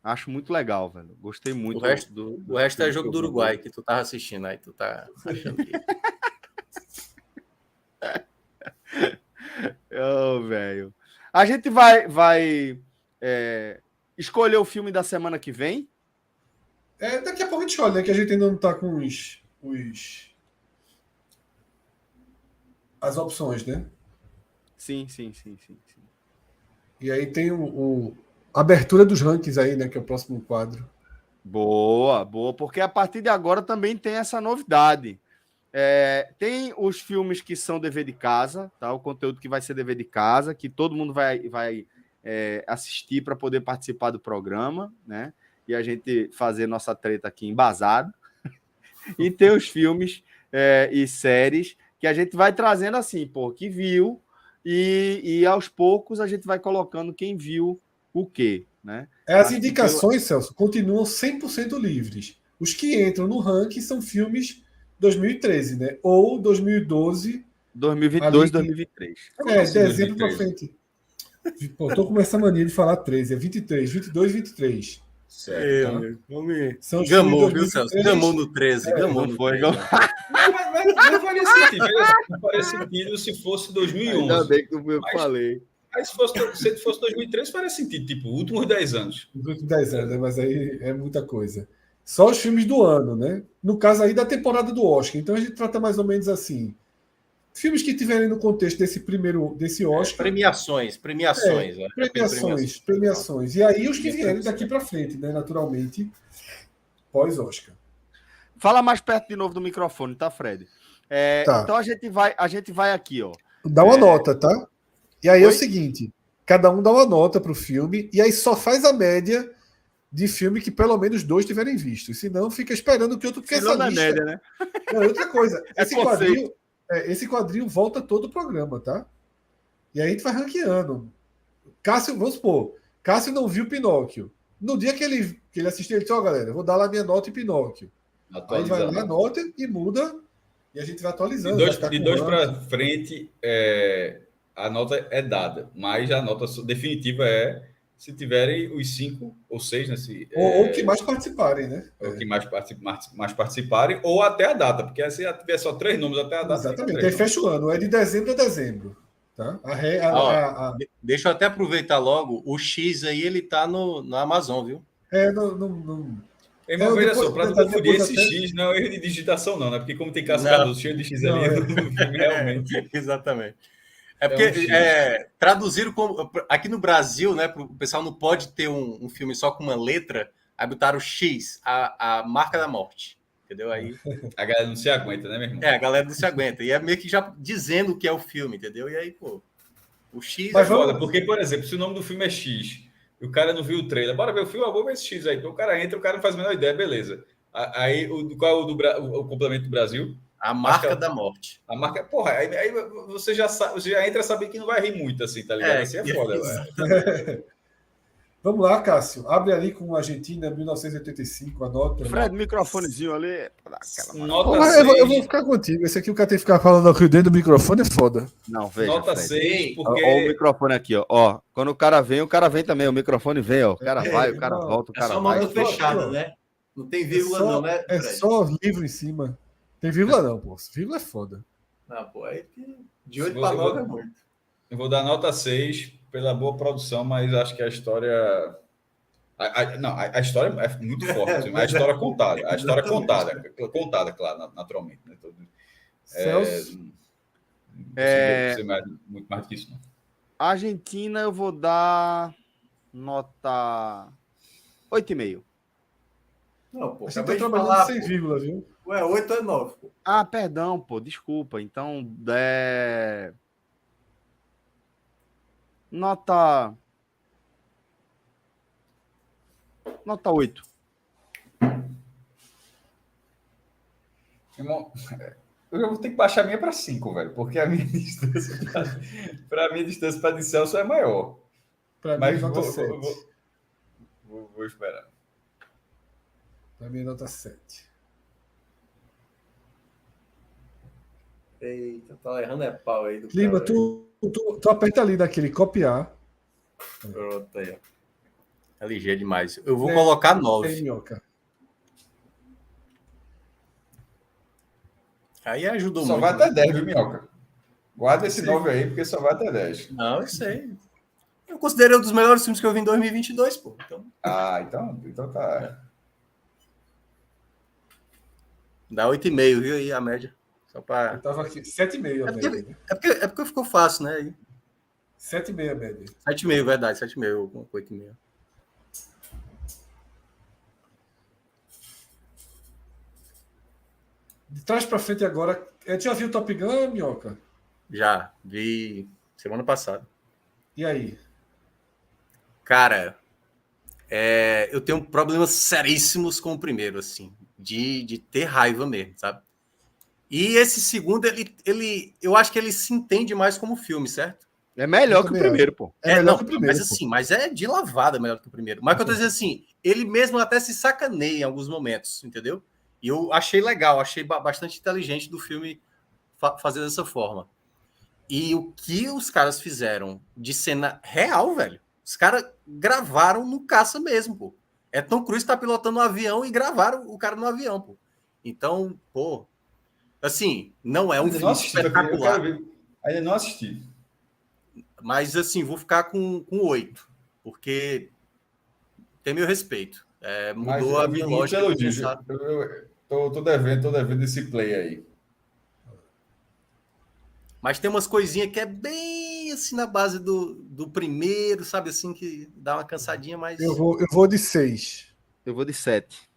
acho muito legal, velho. Gostei muito. O resto é jogo do Uruguai, que tu tava assistindo aí. Tu tá achando que... Velho. A gente vai escolher o filme da semana que vem? Daqui a pouco a gente escolhe, né? Que a gente ainda não tá com as opções, né? Sim. E aí tem a abertura dos rankings aí, né? Que é o próximo quadro. Boa, porque a partir de agora também tem essa novidade. Tem os filmes que são dever de casa, tá? O conteúdo que vai ser dever de casa, que todo mundo vai assistir para poder participar do programa, né? E a gente fazer nossa treta aqui embasada. E tem os filmes e séries que a gente vai trazendo assim, que viu, e aos poucos a gente vai colocando quem viu o quê, né? As indicações, Celso, continuam 100% livres. Os que entram no ranking são filmes 2013, né? Ou 2012. 2022, 2023. Dezembro para frente. Pô, tô com essa mania de falar 13. É 23, 22, 23. Certo. Gamou, viu, Celso? Gamou no 13. Gamou no 13. Mas faria sentido. Não faria sentido se fosse 2011. Ainda bem que eu falei. Aí se fosse 2003, faria sentido. Tipo, últimos 10 anos. Os últimos 10 anos, né? Mas aí é muita coisa. Só os filmes do ano, né? No caso aí da temporada do Oscar. Então a gente trata mais ou menos assim. Filmes que tiverem no contexto desse Oscar. Premiações. Premiações. E aí os que vierem daqui para frente, né? Naturalmente, pós-Oscar. Fala mais perto de novo do microfone, tá, Fred? Tá. Então a gente vai aqui, ó. Dá uma nota, tá? E aí é o seguinte: cada um dá uma nota pro filme, e aí só faz a média de filme que pelo menos 2 tiverem visto. Senão fica esperando que outro... Porque essa lista... média, né? Outra coisa. Esse quadrinho volta todo o programa, tá? E aí a gente vai ranqueando. Cássio, vamos supor, Cássio não viu Pinóquio. No dia que ele assistiu, ele disse, galera, eu vou dar lá minha nota em Pinóquio. Aí vai lá, anota e muda, e a gente vai atualizando. De dois para frente, a nota é dada, mas a nota definitiva se tiverem os 5 ou 6, né? Ou que mais participarem, né? Ou que mais participarem, ou até a data, porque se tiver só 3 nomes até a data. Exatamente, aí fecha o ano, é de dezembro a dezembro. Tá? Deixa eu até aproveitar logo, o X aí, ele tá na Amazon, viu? Veja só, para não confundir esse X, não é erro de digitação, não, né? Porque como tem cascado cheio de X ali, realmente. Exatamente. É porque traduziram aqui no Brasil, né? O pessoal não pode ter um filme só com uma letra, aí botaram X, a marca da morte. Entendeu? Aí a galera não se aguenta, né, meu irmão? A galera não se aguenta. E é meio que já dizendo o que é o filme, entendeu? E aí, pô, o X. Mas foda, porque, por exemplo, se o nome do filme é X e o cara não viu o trailer, bora ver o filme, vou ver esse X aí. Então o cara entra, o cara não faz a menor ideia, beleza. Aí, qual é o complemento do Brasil? A marca da morte. A marca, porra, aí você já sabe, você já entra sabendo que não vai rir muito, assim, tá ligado? Assim é foda, velho. Vamos lá, Cássio. Abre ali com a Argentina, 1985, a nota. Fred, microfonezinho ali. Eu vou ficar contigo. Esse aqui o cara tem que ficar falando aqui dentro do microfone, é foda. Não, veja, nota Fred. 6, porque... Ó, o microfone aqui, ó. Quando o cara vem também. O microfone vem, ó. O cara vai, o cara volta, o cara vai. É só nota fechada, né? Não tem vírgula não, né, Fred? É só livro em cima. Tem vírgula não, pô. Vírgula é foda. Não, pô, aí de 8 para 9 é muito. Eu vou dar nota 6 pela boa produção, mas acho que a história... A história é muito forte, assim, a história contada. A história contada, claro, naturalmente. Né? Celso? Muito mais do que isso, não. Argentina, eu vou dar nota 8,5. Não, pô, você tá trabalhando sem vírgula, viu? Ué, 8 é 9, pô. Ah, perdão, pô, desculpa. Então, nota Nota 8. Irmão, eu vou ter que baixar a minha para 5, velho, porque a minha distância para mim a distância para de Celso é maior. Para mim, nota 7. Vou esperar. Para mim, nota 7. Eita, tá errando pau aí do Clima, cara, tu aperta ali naquele copiar. Pronto aí, ó. É ligeiro demais. Eu vou colocar 9. Minhoca. Aí ajudou só muito. Só vai até 10, viu, Minhoca? Guarda esse 9 aí, porque só vai até 10. Não, eu sei. Eu considerei um dos melhores filmes que eu vi em 2022, pô. Então... então tá. Dá 8,5, viu aí a média. Só pra... Eu tava aqui, 7,5 a média. Né? É porque ficou fácil, né? 7,5 a média. 7,5, verdade. 7,5 com 8,5. De trás pra frente agora. Já viu o Top Gun, Minhoca? Já, vi semana passada. E aí? Cara, eu tenho problemas seríssimos com o primeiro, assim. De ter raiva mesmo, sabe? E esse segundo, eu acho que ele se entende mais como filme, certo? É melhor que o primeiro, pô. É melhor que o primeiro. Mas assim, mas é de lavada melhor que o primeiro. Mas que eu tô dizendo assim, ele mesmo até se sacaneia em alguns momentos, entendeu? E eu achei legal, achei bastante inteligente do filme fazer dessa forma. E o que os caras fizeram de cena real, velho? Os caras gravaram no caça mesmo, pô. Tom Cruise tá pilotando um avião e gravaram o cara no avião, pô. Então, pô, assim, não é um filme espetacular. Ainda não assisti. Mas, assim, vou ficar com 8, porque tem meu respeito. Mudou a minha lógica. Tô devendo esse play aí. Mas tem umas coisinhas que é bem assim na base do primeiro, sabe assim, que dá uma cansadinha, mas... Eu vou de 6. Eu vou de 7.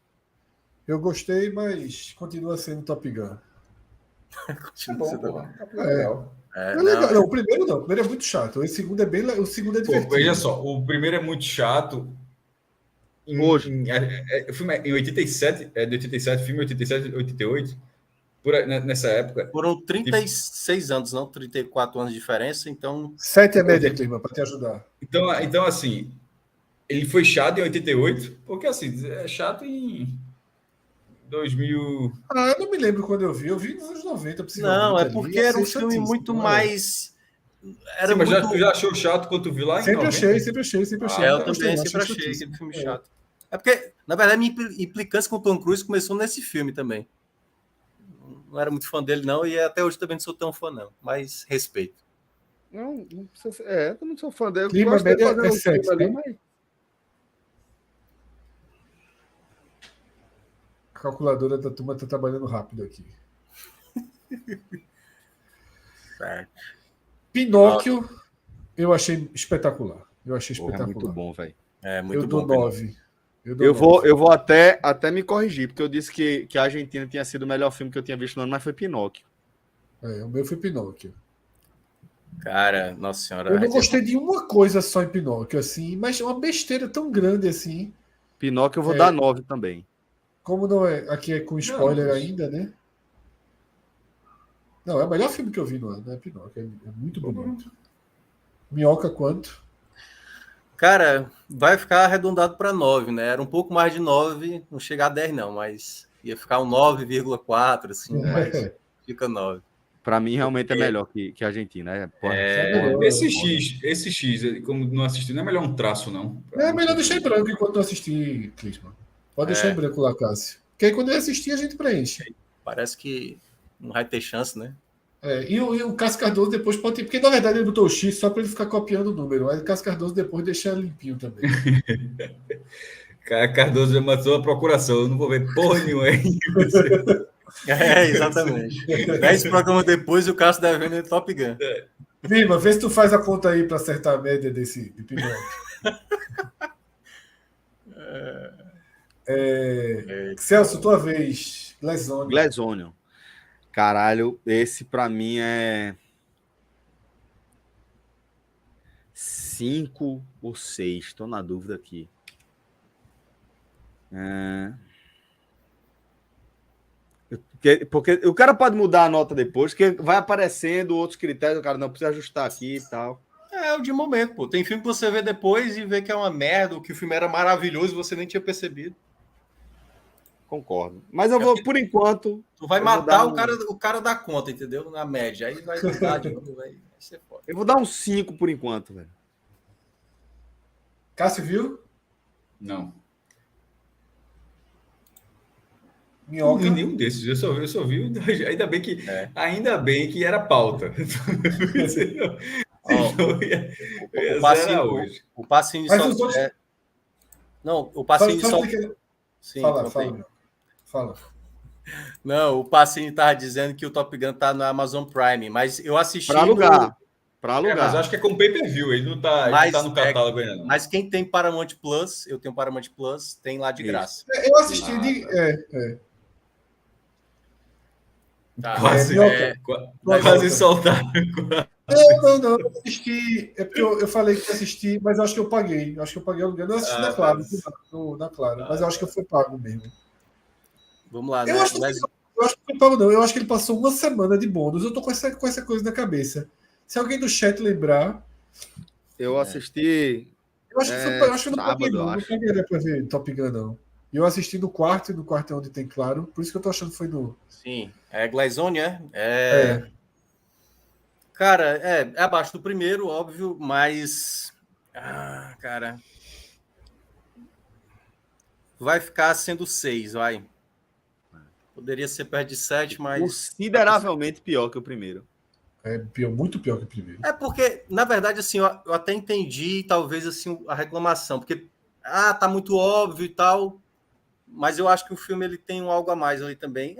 Eu gostei, mas continua sendo Top Gun. Continua sendo bom, legal. Legal. Não, o primeiro não. O primeiro é muito chato. O segundo é divertido. Veja só, o primeiro é muito chato. Hoje. O filme é em 87, de 87, filme 87, 88, nessa época. Foram 36 anos, não 34 anos de diferença, então... 7 é a média, Clima, para te ajudar. Então, assim, ele foi chato em 88, porque, assim, é chato em 2000... Eu não me lembro quando eu vi nos anos 90, Não, é porque era um filme muito mais... Era mas muito... tu já achou chato quando tu viu lá em sempre 90? Sempre achei. Eu também sempre achei aquele filme chato. É porque, na verdade, minha implicância com o Tom Cruise começou nesse filme também. Não era muito fã dele, não, e até hoje também não sou tão fã, não. Mas respeito. Não precisa, eu também sou fã dele. Clima média é 7, ali, mas... A calculadora da turma está trabalhando rápido aqui. Certo. Pinóquio, eu achei espetacular. É muito bom, velho. Eu dou 9. Eu vou até me corrigir, porque eu disse que a Argentina tinha sido o melhor filme que eu tinha visto no ano, mas foi Pinóquio. O meu foi Pinóquio. Cara, nossa senhora. Eu não gostei de uma coisa só em Pinóquio, assim, mas uma besteira tão grande assim. Pinóquio eu vou dar 9 também. Como não é? Aqui é com spoiler ainda, né? Não, é o melhor filme que eu vi no ano, né? Pinóquio. É muito bonito. Minhoca, quanto? Cara, vai ficar arredondado para 9, né? Era um pouco mais de 9, não chegar a 10, não, mas ia ficar um 9,4, assim, mas fica 9. Para mim, realmente é melhor que a Argentina. Esse X, como não assisti, não é melhor um traço, não? É melhor deixar em branco enquanto não assistir, Clisman. Pode deixar em branco lá, Cássio. Porque aí quando eu assistir, a gente preenche. Parece que não vai ter chance, né? E o Cássio Cardoso depois pode ter... Porque, na verdade, ele botou o X só para ele ficar copiando o número. Aí o Cássio Cardoso depois deixa limpinho também. Cardoso já matou a procuração. Eu não vou ver porra nenhuma aí. Exatamente. 10 programas depois, o Cássio deve ver no Top Gun. Lima, vê se tu faz a conta aí para acertar a média de Pinóquio. Celso, tua vez. Glass Onion. Caralho, esse pra mim é 5 ou 6. Tô na dúvida aqui. Porque o cara pode mudar a nota depois, porque vai aparecendo outros critérios, o cara não precisa ajustar aqui e tal. É o de momento, pô. Tem filme que você vê depois e vê que é uma merda, ou que o filme era maravilhoso e você nem tinha percebido. Concordo. Mas eu vou, por enquanto. Tu vai matar o cara da conta, entendeu? Na média. Aí vai mudar de novo, vai ser foda. Eu vou dar um 5 por enquanto, velho. Cássio viu? Não. Minhoca. Não vi nenhum desses. Eu só vi. Ainda bem que era pauta. O passinho Mas só. os outros... Não, o passinho só. Sim, fala. Não, o passinho estava dizendo que o Top Gun tá na Amazon Prime, mas eu assisti. Para alugar. Para alugar. Mas acho que é com pay-per-view, ele não tá no catálogo ainda. Não. Mas quem tem Paramount Plus, eu tenho Paramount Plus, tem lá de graça. Eu assisti Quase soltar. Não. Eu assisti. É porque eu falei que assisti, mas eu acho que eu paguei. Eu acho que eu paguei aluguel. Não assisti na Claro. Na Claro. Mas eu acho que eu fui pago mesmo. Vamos lá, eu acho que foi pago, não. Eu acho que ele passou uma semana de bônus. Eu tô com essa coisa na cabeça. Se alguém do chat lembrar. Eu assisti. Eu acho que foi. Eu acho que eu não paguei, não. Não paguei pra ver Top Gun, não. E eu assisti no quarto, e no quarto é onde tem Claro. Por isso que eu tô achando que foi no. Sim. É Glyzone, Cara, é abaixo do primeiro, óbvio, mas. Cara. Vai ficar sendo 6, vai. Poderia ser perto de 7, mas. Consideravelmente pior que o primeiro. Muito pior que o primeiro. É porque, na verdade, assim, eu até entendi, talvez, assim, a reclamação, porque, tá muito óbvio e tal, mas eu acho que o filme ele tem algo a mais ali também.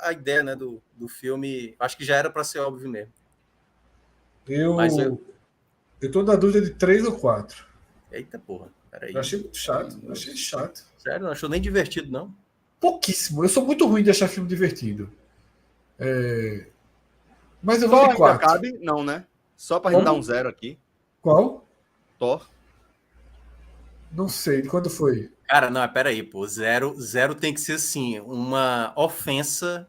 A ideia, né, do filme, acho que já era para ser óbvio mesmo. Eu tô na dúvida de 3 ou 4. Eita porra, peraí. Eu achei muito chato. Achei chato. Sério, não achou nem divertido, não? Pouquíssimo. Eu sou muito ruim de achar filme divertido. Mas eu vou de 4. Cabe? Não, né? Só pra gente dar um 0 aqui. Qual? Thor. Não sei. De quando foi? Cara, não, peraí, pô. 0 tem que ser, assim, uma ofensa,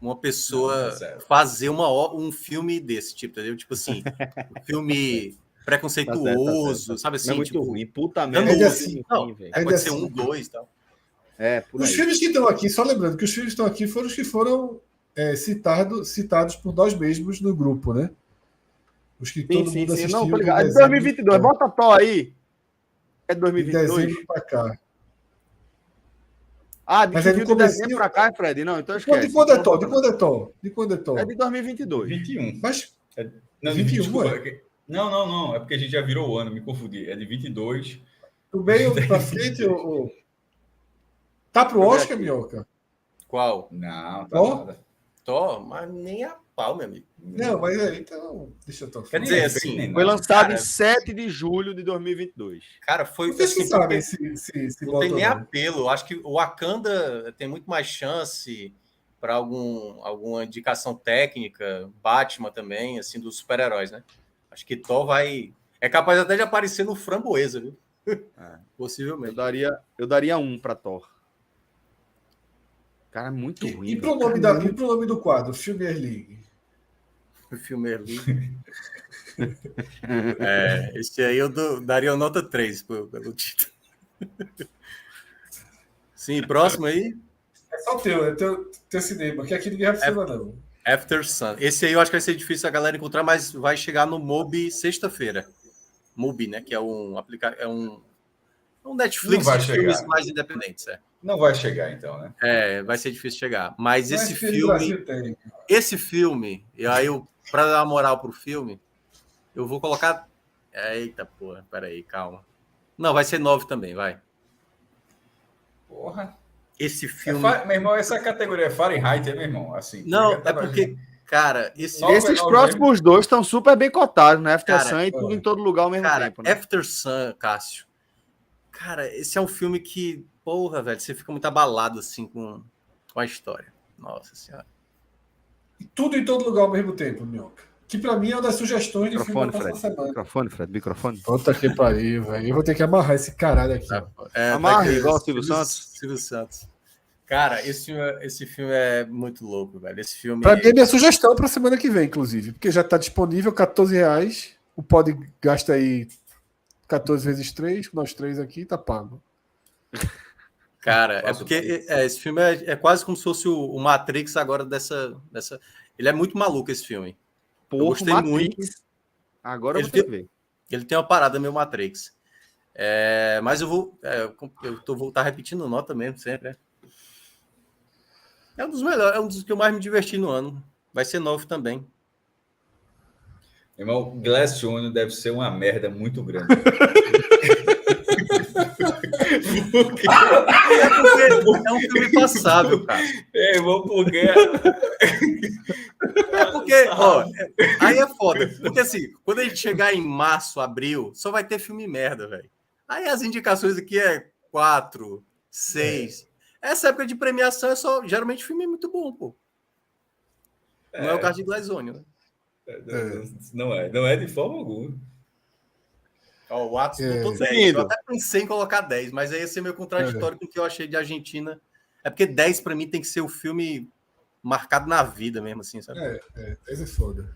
uma pessoa fazer um filme desse tipo, entendeu? Tipo assim, um filme preconceituoso, tá. sabe assim? Não é muito tipo, ruim. Puta merda. Pode ser 1, 2 e tal. Por os aí. filmes que estão aqui, só lembrando que os filmes que estão aqui foram os que foram citados por nós mesmos no grupo, né? Os que todo mundo assistiu. Não, tô ligado. É de 2022. Bota Thor aí. É de 2022. De dezembro pra cá. Mas é de dezembro pra cá, Fred? Não, então esquece. De quando é Thor? De quando é Thor? É de 2022. 21. Mas... Não, 21, desculpa. Não. É porque a gente já virou o ano, me confundi. É de 22. Do meio pra frente, tá pro Oscar, Minhoca? Qual? Não, tá nada. Thor, mas nem a pau, meu amigo. Não, mas então, deixa eu tocar. Quer dizer, assim, foi lançado em 7 de julho de 2022. Cara, foi. Vocês que sabem se não tem nem apelo. Eu acho que o Wakanda tem muito mais chance para alguma indicação técnica, Batman também, assim, dos super-heróis, né? Acho que Thor vai. É capaz até de aparecer no Framboesa, viu? Possivelmente. Eu daria 1 para Thor. Cara, é muito ruim. E pro nome do quadro, Filmer League. Filmer League. Esse aí eu daria nota 3 pelo título. Sim, próximo aí. É só o teu cinema, que aqui ninguém vai precisar, não. After Sun. Esse aí eu acho que vai ser difícil a galera encontrar, mas vai chegar no MUBI sexta-feira. MUBI, né? Que é um aplicativo. Um Netflix de filmes mais independentes, Não vai chegar, então, né? Vai ser difícil chegar. Mas esse filme, e aí para dar uma moral pro filme, eu vou colocar. Eita, porra, peraí, calma. Não, vai ser 9 também, vai. Porra. Esse filme. Meu irmão, essa categoria é Fahrenheit, meu irmão? Assim, não, é porque, cara, esses próximos dois estão super bem cotados, né? After Sun e tudo em todo lugar ao mesmo tempo. Né? After Sun, Cássio. Cara, esse é um filme que, porra, velho, você fica muito abalado assim com a história. Nossa Senhora. E tudo em todo lugar ao mesmo tempo, Minhoca. Que pra mim é uma das sugestões de filme da próxima semana. Microfone. Puta que pariu, velho. Eu vou ter que amarrar esse caralho aqui. Amarra igual o Silvio Santos. Silvio Santos. Cara, esse filme é muito louco, velho. Esse filme. Pra mim é minha sugestão pra semana que vem, inclusive. Porque já tá disponível, R$14. O Pod gasta aí 14 vezes 3, nós 3 aqui, tá pago. Cara, é porque esse filme é quase como se fosse o Matrix agora dessa. Ele é muito maluco, esse filme. Porra, eu gostei Matrix. muito. Agora eu vou ter que ver. Ele tem uma parada meio Matrix. Mas eu vou estar repetindo nota mesmo, sempre. É um dos melhores, é um dos que eu mais me diverti no ano. Vai ser novo também. Irmão, Glass Onion deve ser uma merda muito grande. Porque é um filme passável, cara. Irmão, porque... ó, aí é foda. Porque assim, quando a gente chegar em março, abril, só vai ter filme merda, velho. Aí as indicações aqui é 4, 6. Essa época de premiação é só geralmente filme muito bom, pô. Não é o caso de Glass Onion, né? Não é de forma alguma. Ó, o Atos botou 10. Eu até pensei em colocar 10, mas aí ia ser meio contraditório com o que eu achei de Argentina. É porque 10 pra mim tem que ser o filme marcado na vida mesmo, assim, sabe? 10 é foda.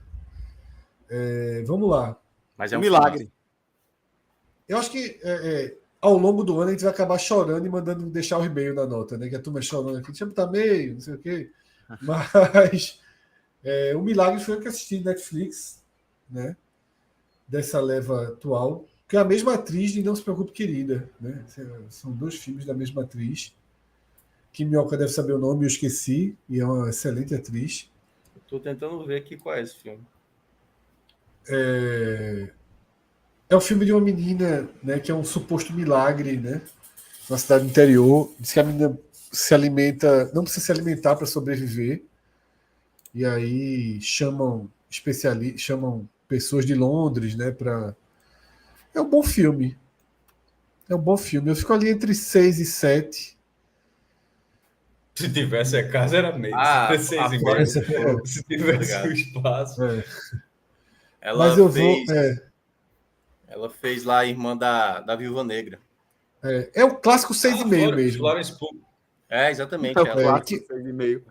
Vamos lá. Mas é um milagre. Filme. Eu acho que ao longo do ano a gente vai acabar chorando e mandando deixar o e-mail na nota, né? Que a turma chorando aqui, deixa eu botar meio, não sei o quê. Mas o milagre foi o que assisti na Netflix, né? Dessa leva atual, que é a mesma atriz de Não Se Preocupe, Querida, né? São 2 filmes da mesma atriz. Que Minhoca deve saber o nome, eu esqueci, e é uma excelente atriz. Tô tentando ver aqui qual é esse filme. É o filme de uma menina, né, que é um suposto milagre, né, na cidade do interior. Diz que a menina se alimenta, não precisa se alimentar para sobreviver. E aí chamam pessoas de Londres, né, para... É um bom filme. Eu fico ali entre 6 e 7. Se tivesse a casa, era meio. Se tivesse 6,5. Se tivesse o espaço. Mas eu vou... Ela fez lá a irmã da Viúva Negra. É o clássico 6,5 mesmo. Florence Pugh. Exatamente. É o clássico 6,5.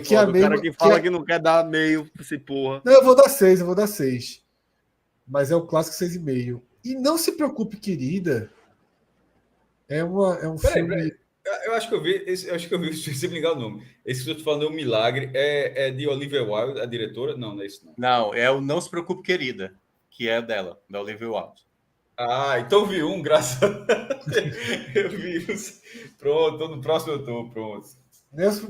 Que a mesma... O cara que fala que não quer dar meio pra esse porra. Não, eu vou dar 6. Mas é o clássico 6,5. E Não Se Preocupe, Querida. É um filme... Eu acho que eu vi, se me ligar o nome. Esse que eu estou falando é um milagre. É de Olivia Wilde, a diretora? Não é isso, não. Não, é o Não Se Preocupe, Querida, que é dela, da Olivia Wilde. Então vi um, graças a Deus. Eu vi uns. Pronto, no próximo eu estou, pronto.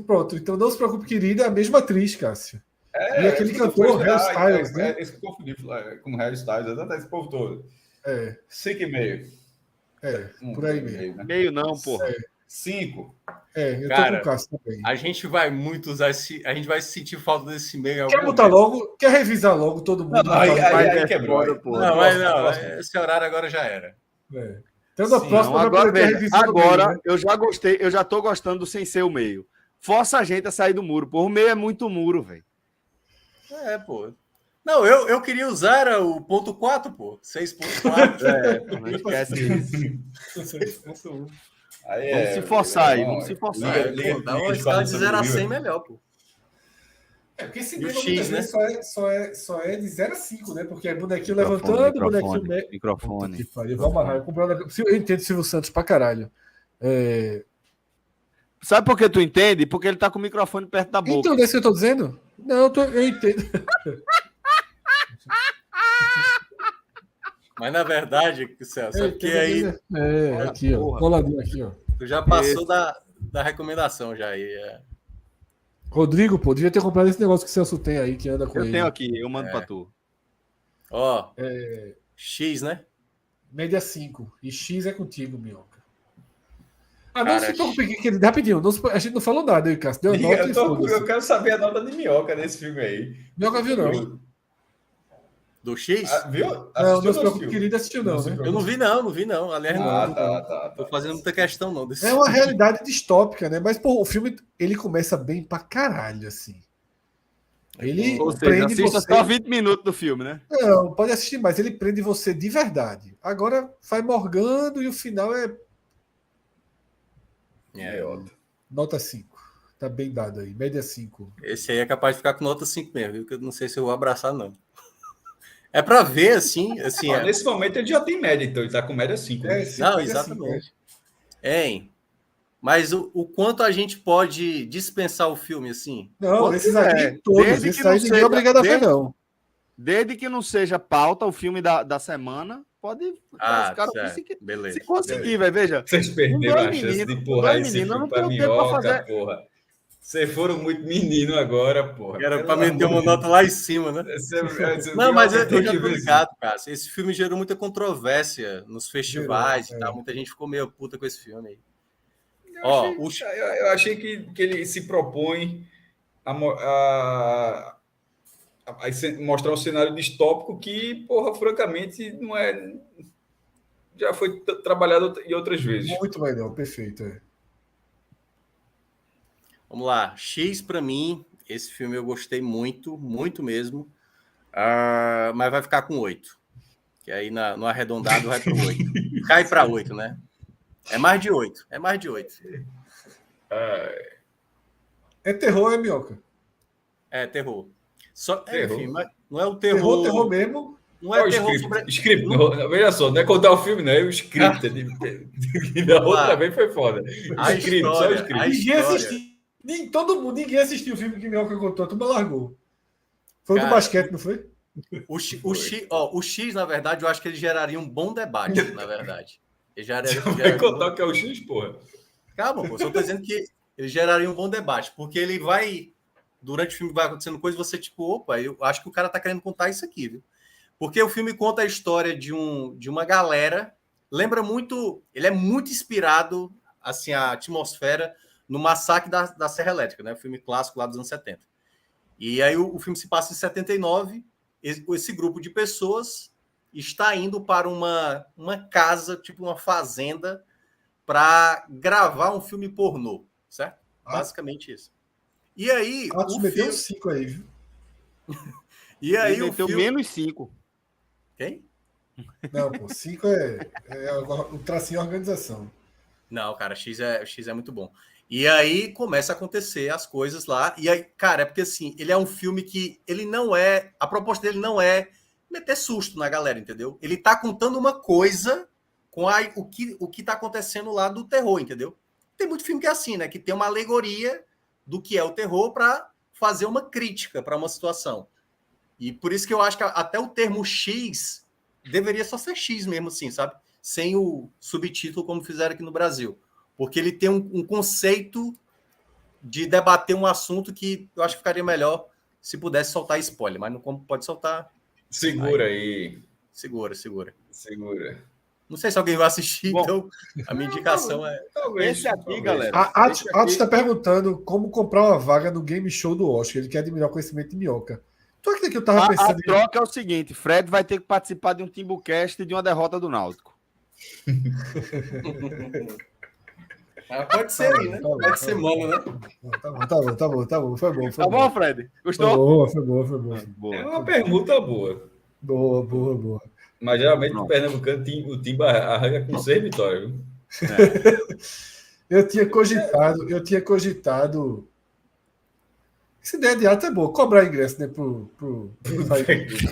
Pronto, então Não Se Preocupe, Querida é a mesma atriz, Cássio. E aquele cantor, Harry Styles, né? Esse que eu confundi com Harry Styles, exatamente esse povo todo. 5,5. Por aí mesmo. Né? Meio não, porra. 5. Eu tô com o Cássio também. A gente vai muito usar esse. A gente vai sentir falta desse meio. Quer botar logo? Quer revisar logo todo mundo? Aí quebrou. Não, mas não. Esse horário agora já era. Então, na próxima, agora eu já gostei, eu já tô gostando do sem ser o meio. Força a gente a sair do muro. Por o meio é muito muro, velho. Pô. Não, eu queria usar o ponto 4, pô. 6.4. Não esquece isso. 6.1. Vamos se forçar aí, vamos se forçar. Dá uma escala de 0 a 100 melhor, pô. Porque esse livro muitas vezes só é de 0 a 5, né? Porque é bonequinho levantando, bonequinho... Microfone. Eu vou amarrar. Eu entendo Silvio Santos pra caralho. Sabe por que tu entende? Porque ele tá com o microfone perto da boca. Então, é isso que eu tô dizendo? Não, eu entendo. Mas na verdade, Celso, é porque aí. Aqui, ó. Coladinho aqui, ó. Tu já passou da recomendação já aí. Rodrigo, pô, devia ter comprado esse negócio que o Celso tem aí, que anda com ele. Eu tenho aqui, eu mando pra tu. Ó. X, né? Média 5. E X é contigo, Minhoca. Não se preocupe, querido. Rapidinho, a gente não falou nada aí, Cássio. Deu nota eu quero saber a nota de Minhoca nesse filme aí. Minhoca viu, não. Do X? Viu? Não se preocupe, querido, assistiu, não, né? Eu não vi, não. Aliás, tá. Tô fazendo muita questão, não. É uma realidade distópica, né? Mas, pô, o filme, ele começa bem pra caralho, assim. Ele Ou seja, prende assista você... só 20 minutos do filme, né? Não, pode assistir, mas ele prende você de verdade. Agora vai morgando e o final é nota 5. Tá bem dado aí, média 5. Esse aí é capaz de ficar com nota 5 mesmo, viu? Que eu não sei se eu vou abraçar, não. É para ver, assim. Nesse momento ele já tem média, então ele tá com média 5. Né? Não, exatamente. Mas o quanto a gente pode dispensar o filme, assim? Não, esses aqui todos. Esses aí ninguém é obrigado a ver, não. Desde que não seja pauta o filme da semana, pode. Beleza. Se conseguir, velho, veja. Vocês perderam a chance de empurrar esse filme pra minhoca, porra. Vocês foram muito menino agora, porra. Era pra meter uma nota lá em cima, né? Não, mas eu já tô ligado, cara. Esse filme gerou muita controvérsia nos festivais e tal. Muita gente ficou meio puta com esse filme aí. Eu achei que ele se propõe a mostrar um cenário distópico que, porra, francamente, não é. Já foi trabalhado em outras vezes. Muito melhor, perfeito. Vamos lá. X para mim, esse filme eu gostei muito, muito mesmo. Mas vai ficar com 8. Que aí no arredondado vai para 8. Cai para 8, né? É mais de 8. É mais de 8. É terror ou é minhoca? É terror. Terror. Enfim, mas não é o terror. Terror mesmo. Não é o terror script. Veja só, não é contar o filme, não é o script. Da outra vez foi foda. Só o script. Ninguém assistiu. Ninguém assistiu o filme que Minhoca contou, tudo largou. Foi o do basquete, não foi? O X, na verdade, eu acho que ele geraria um bom debate, na verdade. Ele vai contar o que é o X, porra. Calma, pô, só tô dizendo que ele geraria um bom debate, porque ele vai, durante o filme vai acontecendo coisa, você opa, eu acho que o cara tá querendo contar isso aqui, viu? Porque o filme conta a história de uma galera, lembra muito, ele é muito inspirado, assim, a atmosfera no Massacre da Serra Elétrica, né? O filme clássico lá dos anos 70. E aí o filme se passa em 79, esse grupo de pessoas está indo para uma casa, tipo uma fazenda, para gravar um filme pornô, certo? Basicamente isso. E aí o meteu 5 aí, viu? E aí o filme menos 5. Quem? Não, pô, 5 é o tracinho organização. Não, cara, X é muito bom. E aí começa a acontecer as coisas lá. E aí, cara, é porque assim, ele é um filme que ele não é. A proposta dele não é meter susto na galera, entendeu? Ele tá contando uma coisa com o que tá acontecendo lá do terror, entendeu? Tem muito filme que é assim, né? Que tem uma alegoria do que é o terror para fazer uma crítica para uma situação. E por isso que eu acho que até o termo X deveria só ser X mesmo, assim, sabe? Sem o subtítulo como fizeram aqui no Brasil. Porque ele tem um conceito de debater um assunto que eu acho que ficaria melhor se pudesse soltar spoiler, mas não pode soltar. Segura aí. Segura. Não sei se alguém vai assistir, então a minha indicação é... Talvez. Esse aqui, galera. Atos está perguntando como comprar uma vaga no Game Show do Oscar. Ele quer admirar o conhecimento de minhoca. Tu acredita que eu tava pensando... A troca é o seguinte, Fred vai ter que participar de um Timbucast e de uma derrota do Náutico. Pode ser aí, né? Pode ser semana, né? Tá bom. Foi bom. Tá bom, Fred? Gostou? Foi boa. É uma pergunta boa. Boa. Mas geralmente o Pernambucano, o Timba arranca com 6 vitórias. Viu? Eu tinha cogitado. Essa ideia de ato é boa. Cobrar ingresso, né?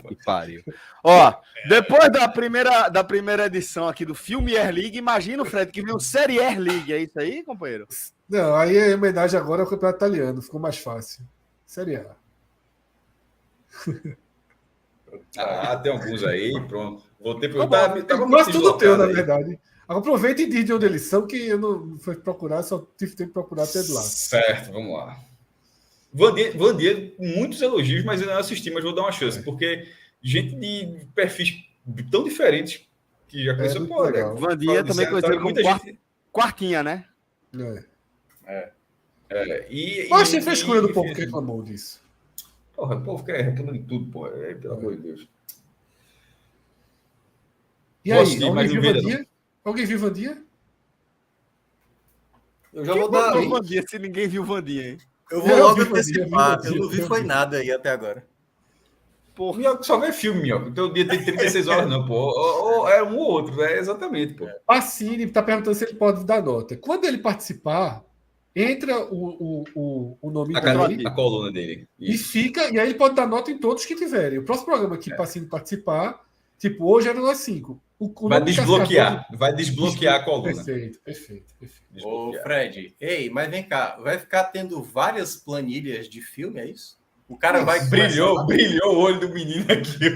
Que pariu. Ó, depois da primeira edição aqui do Filme Air League, imagina, Fred, que veio Série Air League. É isso aí, companheiro? Não, aí a homenagem agora ao campeonato italiano. Ficou mais fácil. Série A. Tem alguns aí, pronto. Vou ter quase tudo teu, na verdade. Aproveita e diz de onde eles são, que eu não fui procurar, só tive tempo de procurar até de lá. Certo, vamos lá. Vandia, muitos elogios, mas eu não assisti, mas vou dar uma chance, porque gente de perfis tão diferentes que já conheceu, pô, legal. Vandia também conhecido como Quartinha, né? Mas você fez escolha do povo que reclamou disso. Porra, o povo quer reclamar de tudo, porra. Pelo amor de Deus. E aí, alguém viu Vandia? Eu já vou dar. Vandia, se ninguém viu Vandia, hein? Eu vou logo antecipar. Eu não vi foi nada aí até agora. Porra. Minhoca só vê filme, Minhoca. Então o dia tem 36 horas, não, pô. Ou é um ou outro, né? Exatamente, pô. Pacini tá perguntando se ele pode dar nota. Quando ele participar, entra o nome dele. A coluna dele. Isso. E fica, e aí ele pode dar nota em todos que tiverem. O próximo programa que Pacini participar, tipo, hoje era nós 5. Vai desbloquear. Vai desbloquear a coluna. Perfeito. Ô, Fred, mas vem cá. Vai ficar tendo várias planilhas de filme, é isso? O cara vai... Brilhou o olho do menino aqui.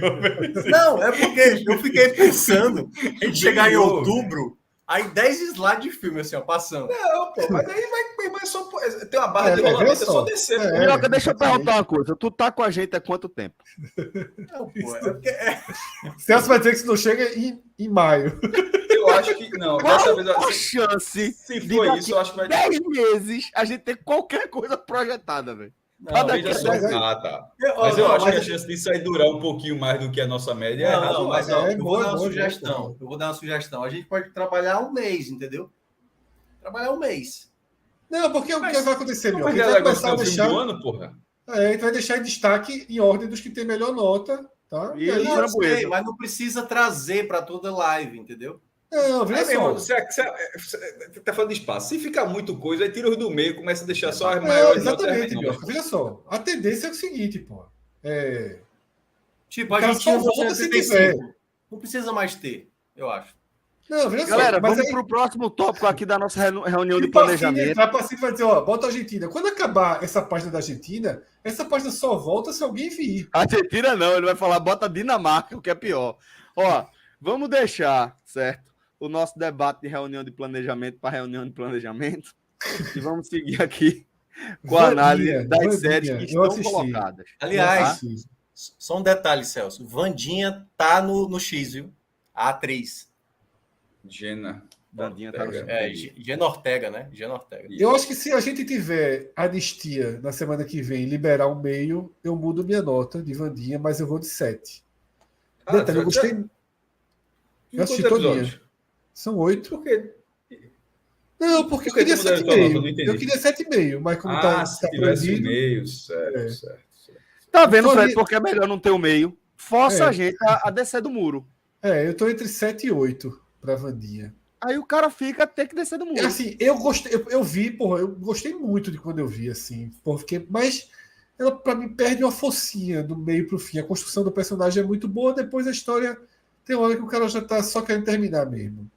Não, é porque eu fiquei pensando em chegar em outubro, aí 10 slides de filme, assim, ó, passando. Não, pô, mas aí vai só... Tem uma barra de rolamento, é só descer. Minhoca, deixa eu perguntar uma coisa. Tu tá com a gente há quanto tempo? Não, pô, Celso vai dizer que isso não chega em maio. Eu acho que não. Qual a chance se for isso, eu acho que vai... 10 meses a gente ter qualquer coisa projetada, velho? Veja só. Tá. Mas eu acho que a chance disso aí durar um pouquinho mais do que a nossa média é razoável. Mas eu vou dar uma sugestão. Eu vou dar uma sugestão. A gente pode trabalhar um mês, entendeu? Trabalhar um mês. Não, porque o que vai acontecer, meu? A gente vai começar o deixar... do ano, porra. A gente vai deixar em destaque em ordem dos que tem melhor nota, tá? E aí, não sei, mas não precisa trazer para toda live, entendeu? Não, veja só. Você tá falando de espaço. Se ficar muito coisa, aí tira os do meio, começa a deixar só as maiores. Exatamente, Bioca. Veja só. A tendência é o seguinte, pô. Tipo, a gente tinha 75. Não precisa mais ter, eu acho. Não, veja Galera, só. vamos para o próximo tópico aqui da nossa reunião de planejamento. A Pacini vai dizer, ó, bota a Argentina. Quando acabar essa página da Argentina, essa página só volta se alguém vir. Argentina não, ele vai falar, bota Dinamarca, o que é pior. Ó, vamos deixar, certo? O nosso debate de reunião de planejamento para reunião de planejamento. E vamos seguir aqui com a análise das séries que estão colocadas. Aliás, só um detalhe, Celso. Vandinha tá no X, viu? A atriz. Gena. Vandinha tá no X. Gena Ortega, né? Gena Ortega. Eu acho que se a gente tiver anistia na semana que vem liberar um meio, eu mudo minha nota de Vandinha, mas eu vou de 7. Detalhe, eu gostei. Eu assisti todinha. São 8. Por quê? Não, porque eu queria 7,5. Eu queria 7,5, mas como se tivesse um meio, certo. Tá vendo, Fred, porque é melhor não ter o meio. Força a gente a descer do muro. Eu tô entre 7 e 8 pra Vandinha. Aí o cara fica a ter que descer do muro. Assim, eu gostei, eu vi, porra, eu gostei muito de quando eu vi, assim, porque, mas ela, pra mim, perde uma focinha do meio pro fim. A construção do personagem é muito boa, depois a história tem hora que o cara já tá só querendo terminar mesmo.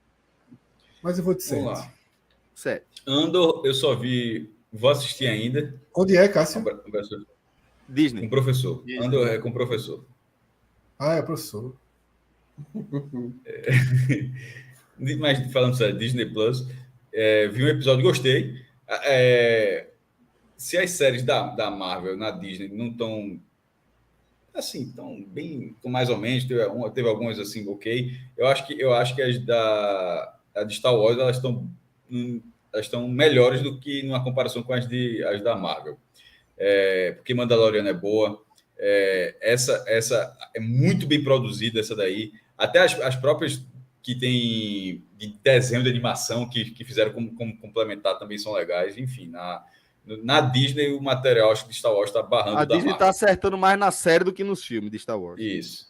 Mas eu vou de 7. Vamos lá. 7. Andor, eu só vi. Vou assistir ainda. Onde é, Cássio? Disney. Com o professor. Disney. Andor é com o professor. É professor. Mas falando sério, Disney Plus. Vi um episódio, gostei. Se as séries da Marvel na Disney não estão assim, tão bem, tão mais ou menos, teve algumas assim, ok. Eu acho que as de Star Wars elas estão melhores do que numa comparação com as da Marvel. Porque Mandalorian é boa. Essa é muito bem produzida, essa daí. Até as próprias que tem de desenho de animação que fizeram como complementar também são legais. Enfim, na Disney o material, acho que de Star Wars está barrando a Disney está acertando mais na série do que nos filmes de Star Wars. Isso.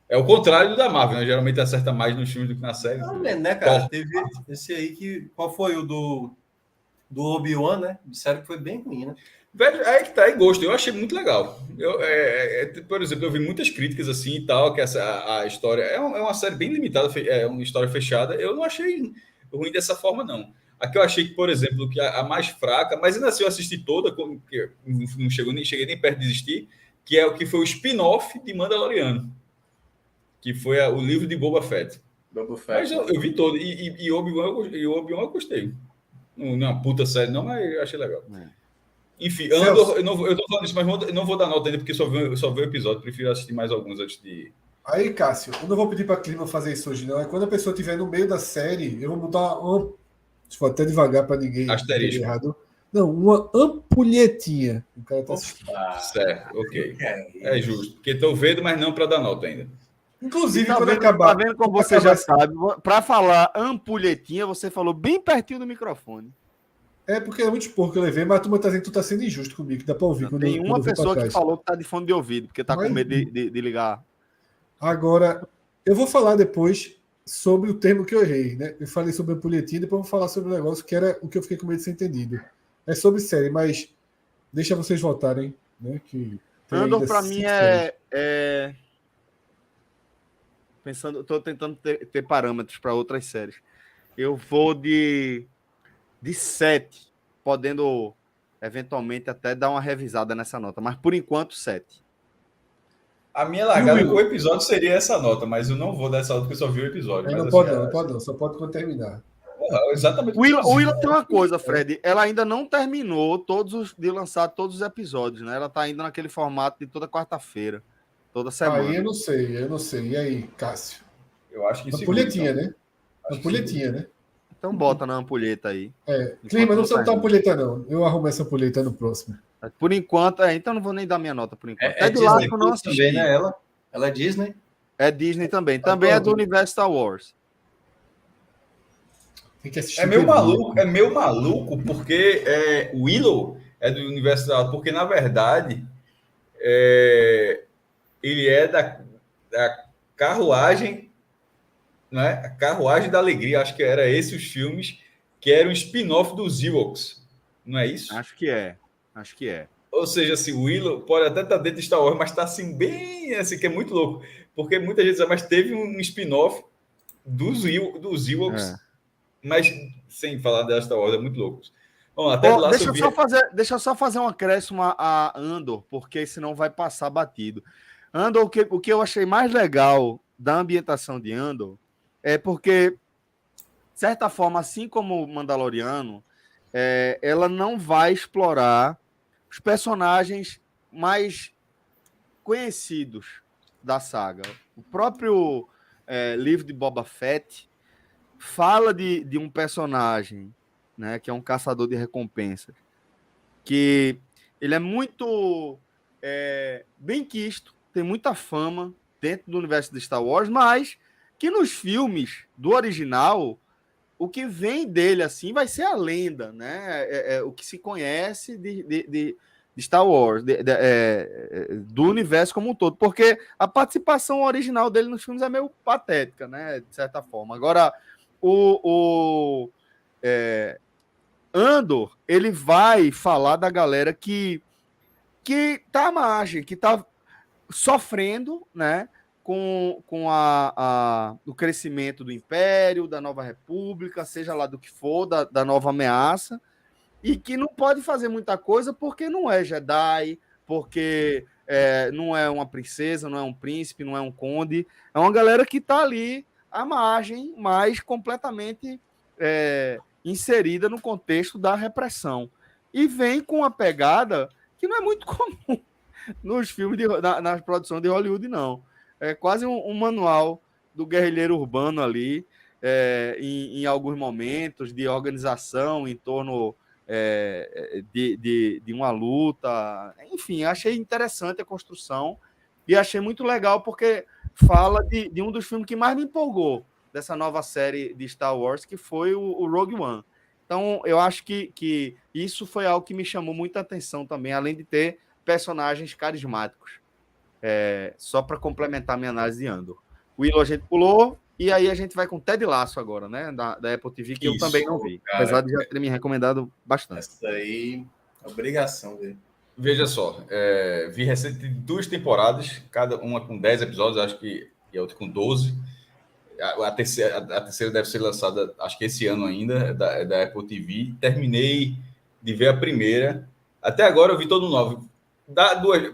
É o contrário do da Marvel, né? Geralmente acerta mais nos filmes do que na série. Não, né, cara? Teve esse aí que... Qual foi o do Obi-Wan, né? Disseram que foi bem ruim, né? Velho, aí que tá, em gosto. Eu achei muito legal. Por exemplo, eu vi muitas críticas assim e tal, que a história é uma série bem limitada, é uma história fechada. Eu não achei ruim dessa forma, não. A que eu achei que, por exemplo, que a mais fraca, mas ainda assim eu assisti toda, que não cheguei nem perto de desistir, que é o que foi o spin-off de Mandaloriano, que foi o livro de Boba Fett. Mas eu vi todo, e Obi-Wan eu gostei. Não é uma puta série, não, mas eu achei legal. Enfim, Andor, eu tô falando isso, mas eu não vou dar nota ainda, porque só vi o episódio, prefiro assistir mais alguns antes de... Aí, Cássio, eu não vou pedir para a Clima fazer isso hoje, não. É quando a pessoa estiver no meio da série, eu vou mudar deixa eu até devagar para ninguém asterisco errado. Não, uma ampulhetinha. O cara tá certo, ok. É justo. Porque estou vendo, mas não para dar nota ainda. Inclusive, quando acabar... Tá vendo como você já sabe, para falar ampulhetinha, você falou bem pertinho do microfone. É porque é muito expor que eu levei, mas a turma tá dizendo que tu tá sendo injusto comigo, que dá pra ouvir. Tem uma pessoa que falou que tá de fone de ouvido, porque tá com medo de ligar. Agora, eu vou falar depois sobre o termo que eu errei, né? Eu falei sobre a ampulhetinha, depois eu vou falar sobre o negócio que era o que eu fiquei com medo de ser entendido. É sobre série, mas deixa vocês votarem, né? Que Andor, pra mim, pensando, tô tentando ter parâmetros para outras séries. Eu vou de 7, podendo eventualmente até dar uma revisada nessa nota, mas por enquanto 7. A minha largada com o episódio seria essa nota, mas eu não vou dar essa nota porque eu só vi o episódio. Mas, não pode não, só pode quando terminar. Exatamente. O Willa tem uma coisa, Fred, ela ainda não terminou de lançar todos os episódios, né? Ela tá ainda naquele formato de toda quarta-feira, toda semana. Aí eu não sei. E aí, Cássio? Eu acho que ampulhetinha, então. Né? Ampulhetinha, né? Então bota na ampulheta aí. Clima, não precisa botar ampulheta, não. Eu arrumo essa ampulheta no próximo. Por enquanto, então não vou nem dar minha nota por enquanto. É Disney não assisti. Também, né? Ela é Disney? É Disney também. Também é do universo Star Wars. Tem que assistir. É meio maluco, porque Willow é do universo Star Wars, porque na verdade ele é da carruagem, né? A Carruagem da Alegria, acho que era esse os filmes, que era um spin-off dos Ewoks, não é isso? Acho que é. Ou seja, assim, o Willow pode até estar dentro de Star Wars, mas está assim, bem assim, que é muito louco. Porque muita gente diz, mas teve um spin-off dos Ewoks, mas sem falar da Star Wars, é muito louco. Bom, até lá deixa eu só fazer um acréscimo a Andor, porque senão vai passar batido. Andor, o que eu achei mais legal da ambientação de Andor é porque, de certa forma, assim como o Mandaloriano, ela não vai explorar os personagens mais conhecidos da saga. O próprio livro de Boba Fett fala de um personagem, né, que é um caçador de recompensas, que ele é muito bem quisto, tem muita fama dentro do universo de Star Wars, mas que nos filmes do original, o que vem dele assim vai ser a lenda, né? O que se conhece de Star Wars, do universo como um todo, porque a participação original dele nos filmes é meio patética, né? De certa forma. Agora, Andor, ele vai falar da galera que tá à margem, que tá sofrendo, né? Com o crescimento do Império, da Nova República, seja lá do que for, da nova ameaça, e que não pode fazer muita coisa porque não é Jedi, porque não é uma princesa, não é um príncipe, não é um conde, é uma galera que está ali à margem, mas completamente inserida no contexto da repressão. E vem com uma pegada que não é muito comum nos filmes, na produção de Hollywood, não. É quase um manual do guerrilheiro urbano ali, em alguns momentos, de organização em torno de uma luta. Enfim, achei interessante a construção e achei muito legal porque fala de um dos filmes que mais me empolgou dessa nova série de Star Wars, que foi o Rogue One. Então, eu acho que isso foi algo que me chamou muita atenção também, além de ter personagens carismáticos. Só para complementar minha análise de Andor. O Willow a gente pulou, e aí a gente vai com Ted Lasso agora, né? Da Apple TV, que eu também não vi. Cara, apesar de já ter me recomendado bastante. Essa aí é obrigação dele. Veja só, vi recente 2 temporadas, cada uma com 10 episódios, acho que e a outra com 12. A terceira deve ser lançada, acho que esse ano ainda, da Apple TV. Terminei de ver a primeira. Até agora eu vi todo novo.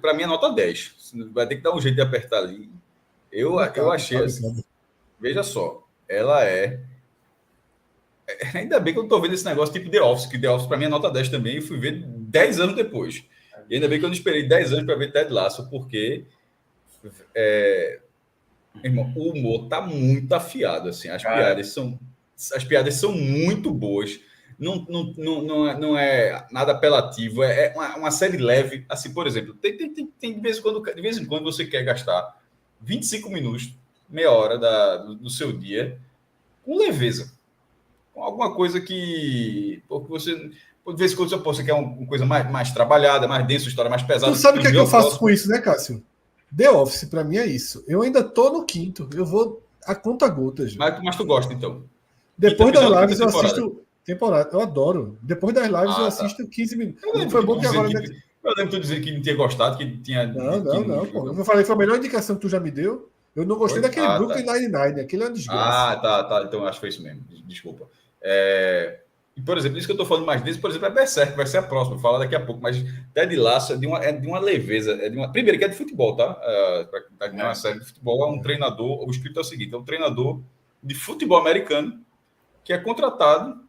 Para mim, é nota 10. Vai ter que dar um jeito de apertar ali. Eu achei assim. Veja só, ela ainda bem que eu não estou vendo esse negócio tipo The Office, que The Office para mim é nota 10 também, e fui ver 10 anos depois. E ainda bem que eu não esperei 10 anos para ver Ted Lasso, porque irmão, o humor tá muito afiado, assim. As piadas são muito boas. Não é nada apelativo. É uma série leve. Assim, por exemplo, tem de vez em quando você quer gastar 25 minutos, meia hora do seu dia com leveza. Com alguma coisa que você... De vez em quando você quer uma coisa mais trabalhada, mais densa, história mais pesada. Tu sabe o que é que eu faço com isso, né, Cássio? The Office, pra mim, é isso. Eu ainda tô no quinto. Eu vou a conta gotas. Mas tu gosta, então? Depois das lives eu assisto temporada. Eu adoro. Depois das lives eu assisto 15 minutos. Não foi bom que agora... Eu lembro tu dizendo que não tinha gostado, que tinha... Não, pô. Eu falei, foi a melhor indicação que tu já me deu. Eu não gostei daquele Brooklyn Nine-Nine. Aquele é uma desgraça. Tá. Então acho que foi isso mesmo. Desculpa. E, por exemplo, isso que eu tô falando mais desse, por exemplo, é Berserk, vai ser a próxima, vou falar daqui a pouco, mas Ted Lasso é de uma leveza, primeiro que é de futebol, tá? Para quem tá vendo uma série de futebol, é um treinador, o script é o seguinte, é um treinador de futebol americano que é contratado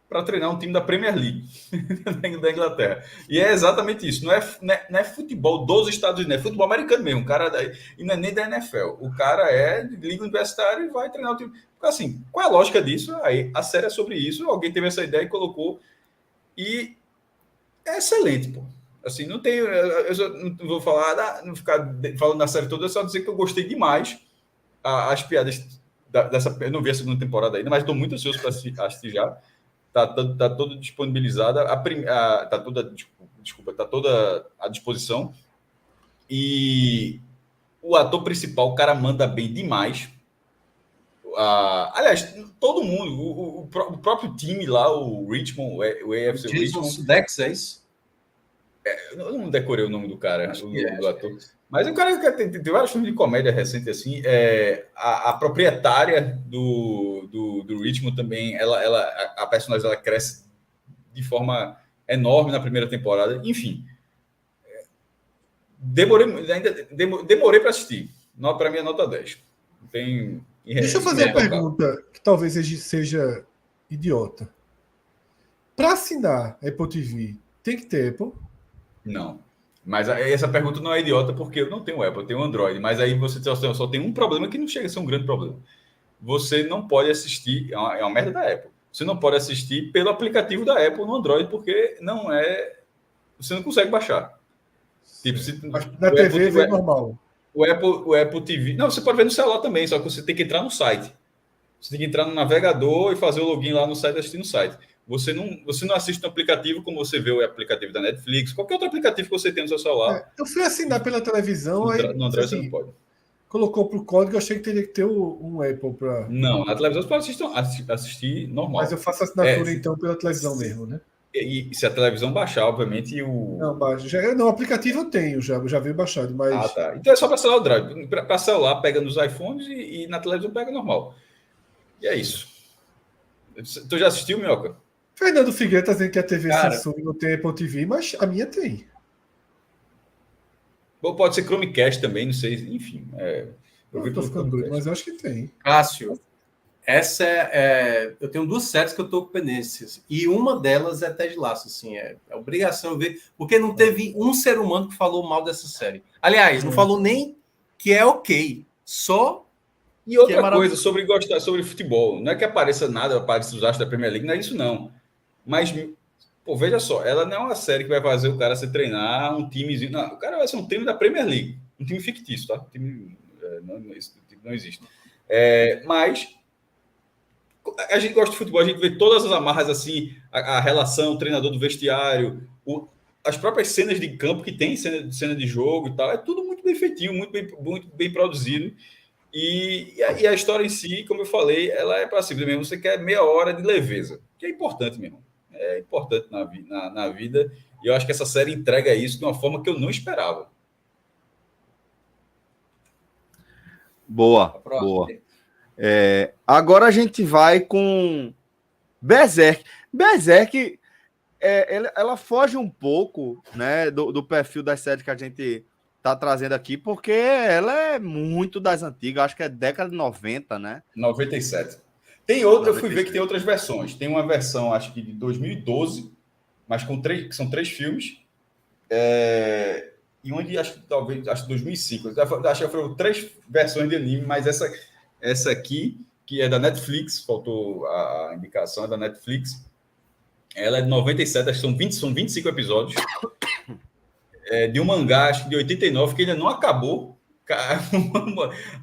para treinar um time da Premier League da Inglaterra. E é exatamente isso, não é futebol dos Estados Unidos, é futebol americano mesmo, e não é nem da NFL. O cara é de liga universitária e vai treinar o time. Assim, qual é a lógica disso? Aí a série é sobre isso, alguém teve essa ideia e colocou, e é excelente, pô. Assim, não tenho, eu não vou falar, não ficar falando da série toda, é só dizer que eu gostei demais as piadas dessa. Eu não vi a segunda temporada ainda, mas estou muito ansioso para assistir já. Tá toda disponibilizada, tá toda à disposição. E o ator principal, o cara manda bem demais. Aliás, todo mundo, o próprio time lá, o Richmond, o AFC Richmond. Dex, é isso? Eu não decorei o nome do cara, do ator. Mas o cara tem vários filmes de comédia recente assim. A proprietária do Richmond também, a personagem ela cresce de forma enorme na primeira temporada. Enfim, demorei para assistir. Para mim é nota 10. Deixa eu fazer uma pergunta que talvez seja idiota. Para assinar Apple TV, tem que ter Apple? Não. Mas essa pergunta não é idiota, porque eu não tenho Apple, eu tenho Android. Mas aí você só tem um problema que não chega a ser um grande problema. Você não pode assistir, é uma merda da Apple. Você não pode assistir pelo aplicativo da Apple no Android, porque não é... Você não consegue baixar. Tipo, na TV vê normal. O Apple TV... Não, você pode ver no celular também, só que você tem que entrar no site. Você tem que entrar no navegador e fazer o login lá no site e assistir no site. Você não assiste no aplicativo como você vê o aplicativo da Netflix, qualquer outro aplicativo que você tem no seu celular. Eu fui assinar pela televisão, no Android assim, você não pode. Colocou pro código, eu achei que teria que ter um Apple para... Não, na televisão você pode assistir normal. Mas eu faço assinatura então pela televisão mesmo, né? E se a televisão baixar, obviamente, Não, baixa. Não, o aplicativo eu tenho, já veio baixado, mas... tá. Então é só para celular o Drive. Para celular, pega nos iPhones e na televisão pega normal. E é isso. Tu já assistiu, Minhoca? Fernando Figueiredo tá dizendo que a TV Samsung não tem Apple TV, mas a minha tem. Ou pode ser Chromecast também, não sei. Enfim. Eu tô ficando doido, mas eu acho que tem. Cássio, eu tenho 2 séries que eu tô com pendências. E uma delas é Ted Lasso, assim. É obrigação eu ver. Porque não teve um ser humano que falou mal dessa série. Aliás, não falou nem que é ok. Só... E outra coisa sobre futebol, não é que apareça nada, apareça os astros da Premier League, não é isso não. Mas, pô, veja só, ela não é uma série que vai fazer o cara se treinar um timezinho. Não, o cara vai ser um time da Premier League, um time fictício, tá? Um time, não existe. Mas a gente gosta de futebol, a gente vê todas as amarras assim, a relação, o treinador do vestiário, as próprias cenas de campo que tem, cena de jogo e tal, é tudo muito bem feitinho, muito bem produzido. E a história em si, como eu falei, ela é passiva mesmo. Você quer meia hora de leveza, que é importante mesmo. É importante na vida. E eu acho que essa série entrega isso de uma forma que eu não esperava. Boa. Agora a gente vai com Berserk. Berserk, ela foge um pouco, né, do perfil das séries que a gente tá trazendo aqui, porque ela é muito das antigas, acho que é década de 90, né? 97. Tem outra, 97. Eu fui ver que tem outras versões. Tem uma versão, acho que de 2012, mas que são 3 filmes. E onde acho que 2005. Acho que foram 3 versões de anime, mas essa aqui, que é da Netflix, faltou a indicação, é da Netflix. Ela é de 97, acho que são 25 episódios. De um mangá, acho que de 89, que ainda não acabou.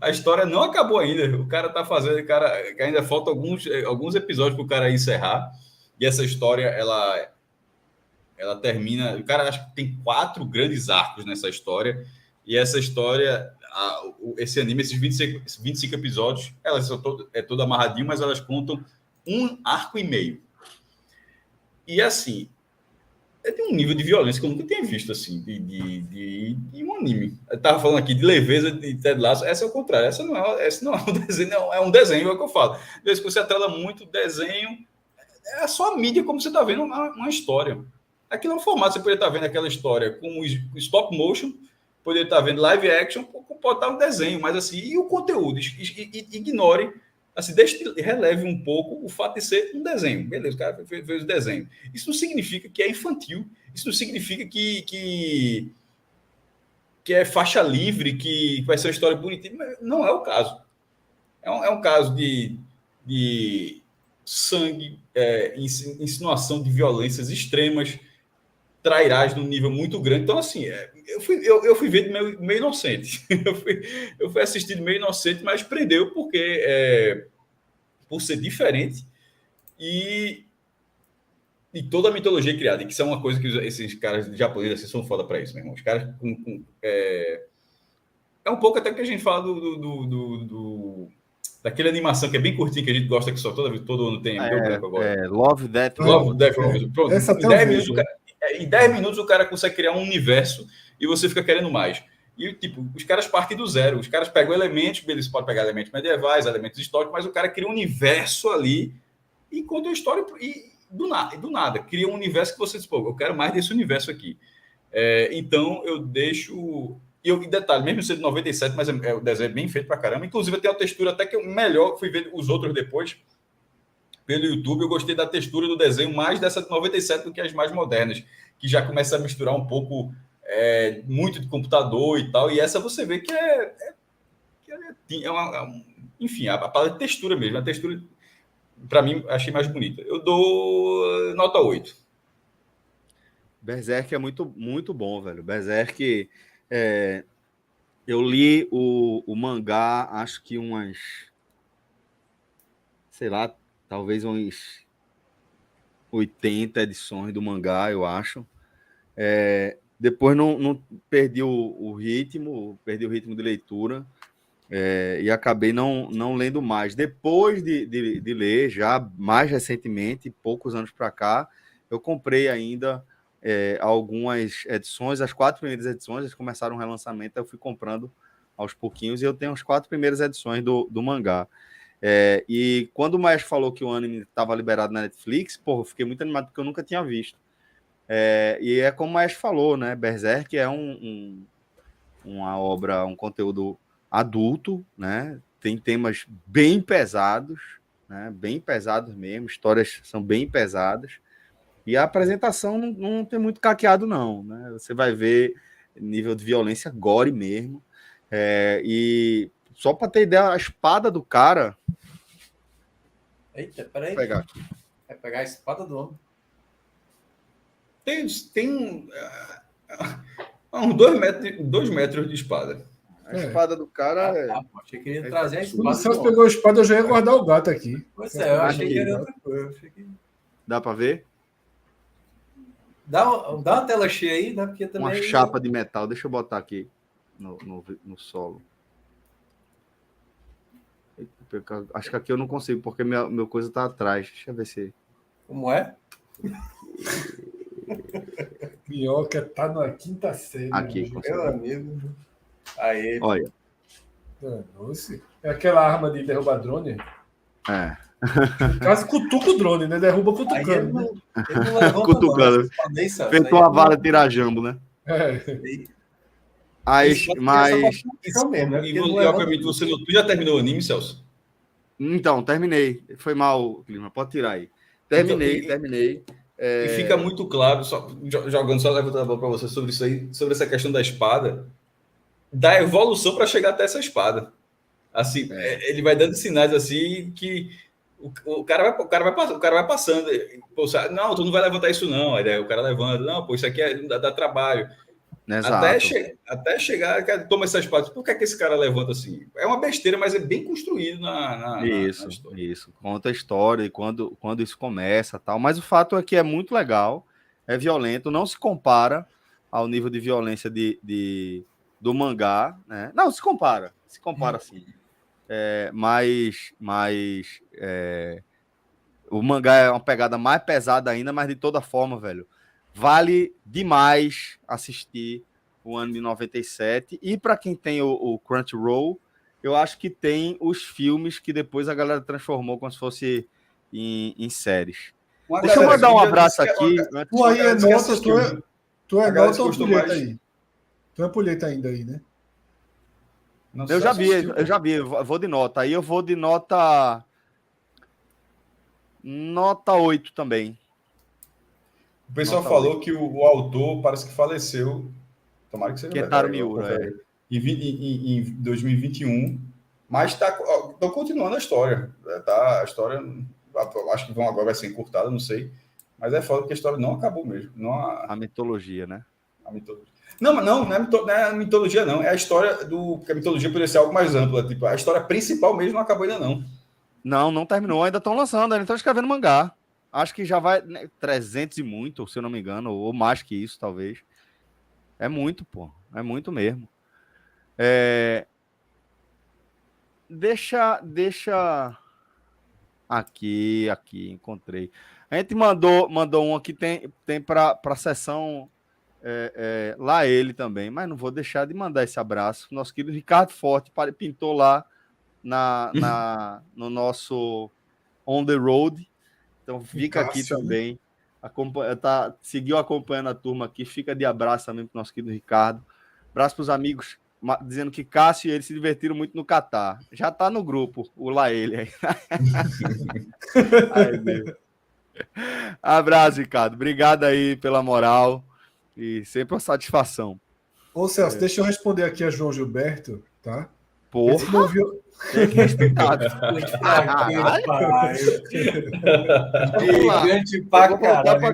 A história não acabou ainda. O cara tá fazendo, ainda falta alguns episódios para o cara encerrar. E essa história, ela ela termina... O cara acha que tem 4 grandes arcos nessa história, e essa história, esse anime, esses 25 episódios, elas são todo amarradinho, mas elas contam um arco e meio. E assim, tem um nível de violência que eu nunca tinha visto, assim, de um anime. Eu tava falando aqui de leveza de Ted Lasso, essa é o contrário, essa não é um desenho, não, é um desenho, é o que eu falo. Desde que você atrela muito desenho, é só a mídia como você tá vendo uma história. Aquilo é um formato, você poderia estar vendo aquela história com stop motion, poderia estar vendo live action, pode estar um desenho, mas assim, e o conteúdo? Ignore, assim, releve um pouco o fato de ser um desenho. Beleza, o cara fez o desenho. Isso não significa que é infantil, isso não significa que é faixa livre, que vai ser uma história bonitinha. Não é o caso. É um caso de sangue, insinuação de violências extremas, trairagem num nível muito grande. Então, assim, eu fui ver de meio inocente. Eu fui assistir de meio inocente, mas prendeu porque por ser diferente e toda a mitologia criada, que isso é uma coisa que esses caras japoneses assim, são foda para isso, meu irmão. Os caras é um pouco até que a gente fala daquela animação que é bem curtinha, que a gente gosta, que só todo ano tem. Love, Death Robots. Pronto, em 10 minutos o cara consegue criar um universo e você fica querendo mais. E, tipo, os caras partem do zero. Os caras pegam elementos, eles podem pegar elementos medievais, elementos históricos, mas o cara cria um universo ali e conta uma história e do nada. Cria um universo que você diz, pô, eu quero mais desse universo aqui. Então, eu deixo... E detalhe, mesmo sendo 97, mas o desenho é bem feito pra caramba. Inclusive, tem a textura até que melhor, fui ver os outros depois pelo YouTube, eu gostei da textura do desenho mais dessa de 97 do que as mais modernas, que já começa a misturar um pouco muito de computador e tal, e essa você vê que enfim, a palavra textura mesmo, a textura, para mim, achei mais bonita. Eu dou nota 8. Berserk é muito, muito bom, velho. Berserk, eu li o mangá, acho que sei lá, talvez uns 80 edições do mangá, eu acho. Depois não perdi o ritmo de leitura e acabei não lendo mais. Depois de ler, já mais recentemente, poucos anos para cá, eu comprei ainda algumas edições, as 4 primeiras edições, eles começaram um relançamento, eu fui comprando aos pouquinhos e eu tenho as 4 primeiras edições do mangá. E quando o Maestro falou que o anime estava liberado na Netflix, eu fiquei muito animado porque eu nunca tinha visto. E é como o Maestro falou, né? Berserk é uma obra, um conteúdo adulto, né? Tem temas bem pesados, né? Bem pesados mesmo, histórias são bem pesadas. E a apresentação não tem muito caqueado, não, né? Você vai ver nível de violência gore mesmo. E só para ter ideia, a espada do cara... Eita, peraí. Vou pegar aqui. Vai pegar a espada do homem. Tem uns 2 metros de espada. A espada do cara achei que ele ia trazer a espada. Quando o Celso pegou a espada, eu já ia guardar o gato aqui. Pois eu achei que era outra coisa. Dá para ver? Dá uma tela cheia aí, né? Porque também... Uma chapa de metal. Deixa eu botar aqui no solo. Acho que aqui eu não consigo, porque meu coisa tá atrás. Deixa eu ver se... Como é? Minhoca tá na 5ª série. Aqui, meu amigo. Aí. Olha. É aquela arma de derrubar drone? No caso, cutuca o drone, né? Derruba cutucando. Ele não levanta cutucando. Feito uma vara tirajambo, né? Mas... E obviamente você tu já terminou o anime, Celso? Então, terminei. Foi mal, Clima. Pode tirar aí. Terminei. E fica muito claro, só jogando só levantando a bola para você sobre isso aí, sobre essa questão da espada, da evolução para chegar até essa espada. Assim, ele vai dando sinais assim que o cara vai passando. Pô, não, tu não vai levantar isso não. Aí o cara levanta, não, pô, isso aqui dá trabalho. Até chegar, toma essa espada. Por que esse cara levanta assim? É uma besteira, mas é bem construído na história. Isso. Conta a história e quando isso começa tal. Mas o fato é que é muito legal. É violento, não se compara ao nível de violência do mangá, né? Não, se compara sim. Mas o mangá é uma pegada mais pesada ainda, mas de toda forma, velho, vale demais assistir o ano de 97. E para quem tem o Crunchyroll, eu acho que tem os filmes que depois a galera transformou como se fosse em séries. Deixa eu mandar um abraço aqui. Tu aí é nota, tu é nota ou ampulheta aí? Tu é ampulheta ainda aí, né? Eu já vi, eu vou de nota. Aí eu vou de nota 8 também. O pessoal falou que o autor parece que faleceu. Tomara que seja Kentaro Miura, em 2021. Mas estão continuando a história. A história, acho que agora vai ser encurtada, não sei. Mas é foda porque a história não acabou mesmo. A mitologia, né? A mitologia. Não é a mitologia, não. É a história do. Porque a mitologia poderia ser algo mais ampla. Tipo, a história principal mesmo não acabou ainda, não. Não terminou. Ainda estão lançando, ainda estão escrevendo mangá. Acho que já vai 300 e muito, se eu não me engano, ou mais que isso, talvez. É muito, pô. É muito mesmo. Deixa. Aqui, encontrei. A gente mandou um aqui, tem para a sessão lá ele também, mas não vou deixar de mandar esse abraço. Nosso querido Ricardo Forte pintou lá no nosso On the Road. Então fica aqui também. Seguiu acompanhando a turma aqui. Fica de abraço também para o nosso querido Ricardo. Abraço para os amigos, dizendo que Cássio e ele se divertiram muito no Catar. Já está no grupo, o lá ele aí. Ai, Deus. Abraço, Ricardo. Obrigado aí pela moral e sempre uma satisfação. Ô, Celso, deixa eu responder aqui a João Gilberto, tá? Porra! Não viu... Tem que respeitar. Gigante pra caralho.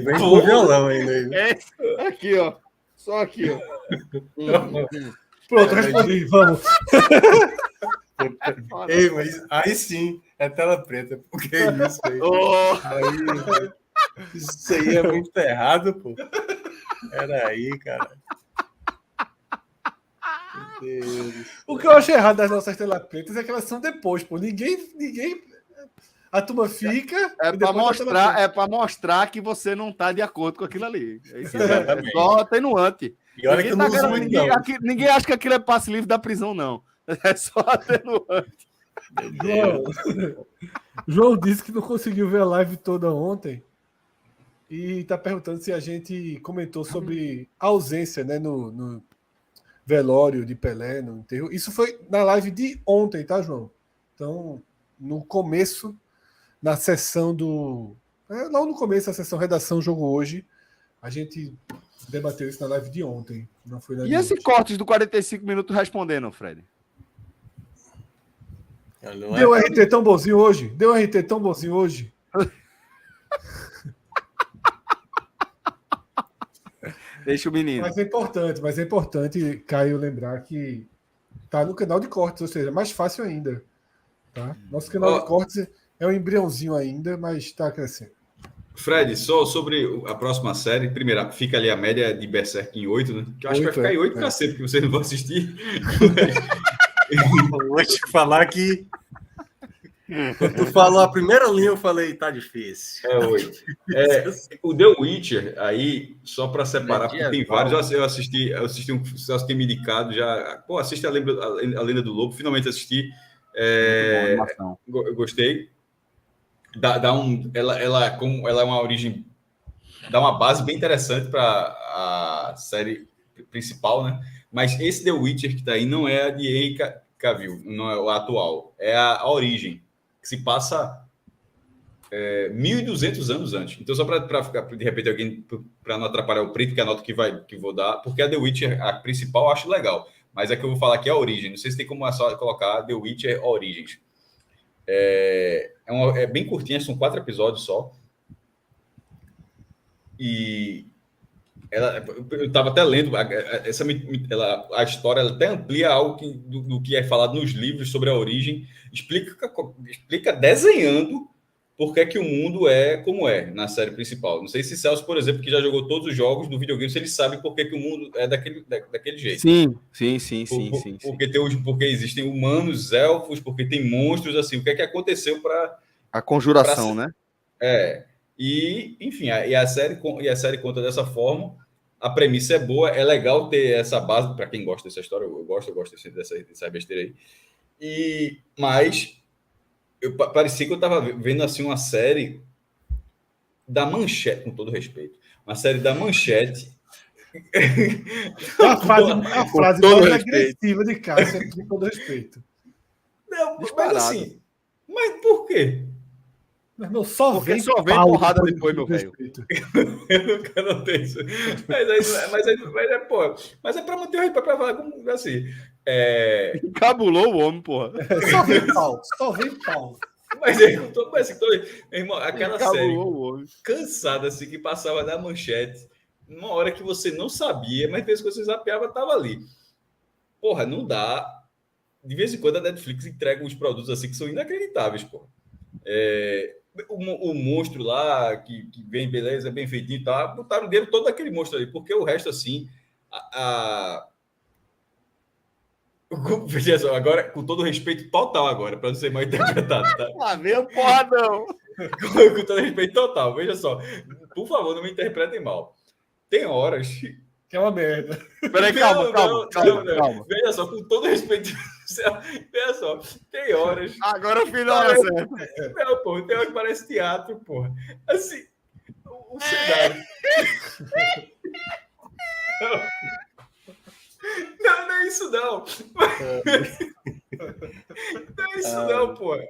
Vem com violão ainda. Aqui, ó. Só aqui, ó. Pronto, respondi. Vamos. Ei, mas aí sim, é tela preta. Porque é isso aí. Isso aí é muito errado, pô. Peraí, cara. Meu Deus. O que eu acho errado das nossas telas pretas é que elas são depois, pô. Ninguém. A turma fica. É para mostrar que você não tá de acordo com aquilo ali. É só atenuante. E olha que eu não uso muito, ninguém acha que aquilo é passe livre da prisão, não. É só atenuante. João disse que não conseguiu ver a live toda ontem. E está perguntando se a gente comentou sobre a ausência, né, no velório de Pelé, no enterro. Isso foi na live de ontem, tá, João? Então, no começo, na sessão do... Não no começo, a sessão Redação Jogo Hoje, a gente debateu isso na live de ontem. Não foi na e esse corte do 45 minutos respondendo, Fred? Deu RT tão bonzinho hoje? Deixa o menino. Mas é importante, Caio, lembrar que tá no canal de cortes, ou seja, mais fácil ainda. Tá? Nosso canal de cortes é um embriãozinho ainda, mas está crescendo. Fred, só sobre a próxima série. Primeiro, fica ali a média de Berserk em 8, né? Que eu acho que vai ficar em 8 para sempre, porque vocês não vão assistir. Vou te falar que quando tu falou a primeira linha, eu falei, tá difícil. É 8. O The Witcher, aí, só para separar, porque tem vários. Eu assisti um me indicado já. Pô, assiste a Lenda do Lobo, finalmente assisti. Eu gostei. Como ela é uma origem, dá uma base bem interessante para a série principal, né? Mas esse The Witcher que tá aí não é a de Henry Cavill, não é o atual, é a origem, que se passa 1.200 anos antes. Então, só para ficar, de repente, alguém, para não atrapalhar o preto, que é a nota que vou dar, porque a The Witcher, a principal, eu acho legal, mas a que eu vou falar aqui é a origem. Não sei se tem como só colocar The Witcher Origins. É bem curtinha, são 4 episódios só. E eu estava até lendo, a história ela até amplia algo do que é falado nos livros sobre a origem, explica desenhando por que é que o mundo é como é na série principal. Não sei se Celso, por exemplo, que já jogou todos os jogos do videogame, se ele sabe por que o mundo é daquele jeito. Sim. Porque existem humanos, elfos, porque tem monstros, assim, o que é que aconteceu para... A conjuração, né? E, enfim, a série conta dessa forma. A premissa é boa, é legal ter essa base, para quem gosta dessa história, eu gosto dessa besteira aí. Mas parecia que eu estava vendo assim uma série da Manchete, com todo respeito. Uma série da Manchete. A frase mais agressiva de Cássio, com todo respeito. Não, mas assim, mas por quê? Meu irmão, só vem porrada depois, meu velho. Eu nunca notei isso. Mas é pra manter o respeito, pra falar como assim. Encabulou o homem, porra. Só vem pau. Mas aí, meu irmão, aquela série cansada assim que passava na Manchete, uma hora que você não sabia, mas depois que você zapeava, tava ali. Porra, não dá. De vez em quando a Netflix entrega uns produtos assim que são inacreditáveis, porra. O monstro lá, que vem, beleza, bem feitinho e tal, botaram o dinheiro todo daquele monstro ali, porque o resto, assim, veja só, agora, com todo respeito total agora, para não ser mal interpretado, tá? Lá vem o porradão. Com todo respeito total, veja só, por favor, não me interpretem mal. Tem horas... Que é uma merda. Peraí, calma. Veja só, com todo respeito... Veja só, tem horas... Agora o final é certo. Não, pô, tem hora que parece teatro, porra. Assim, o cenário... Não é isso, não. Não é isso, não, porra.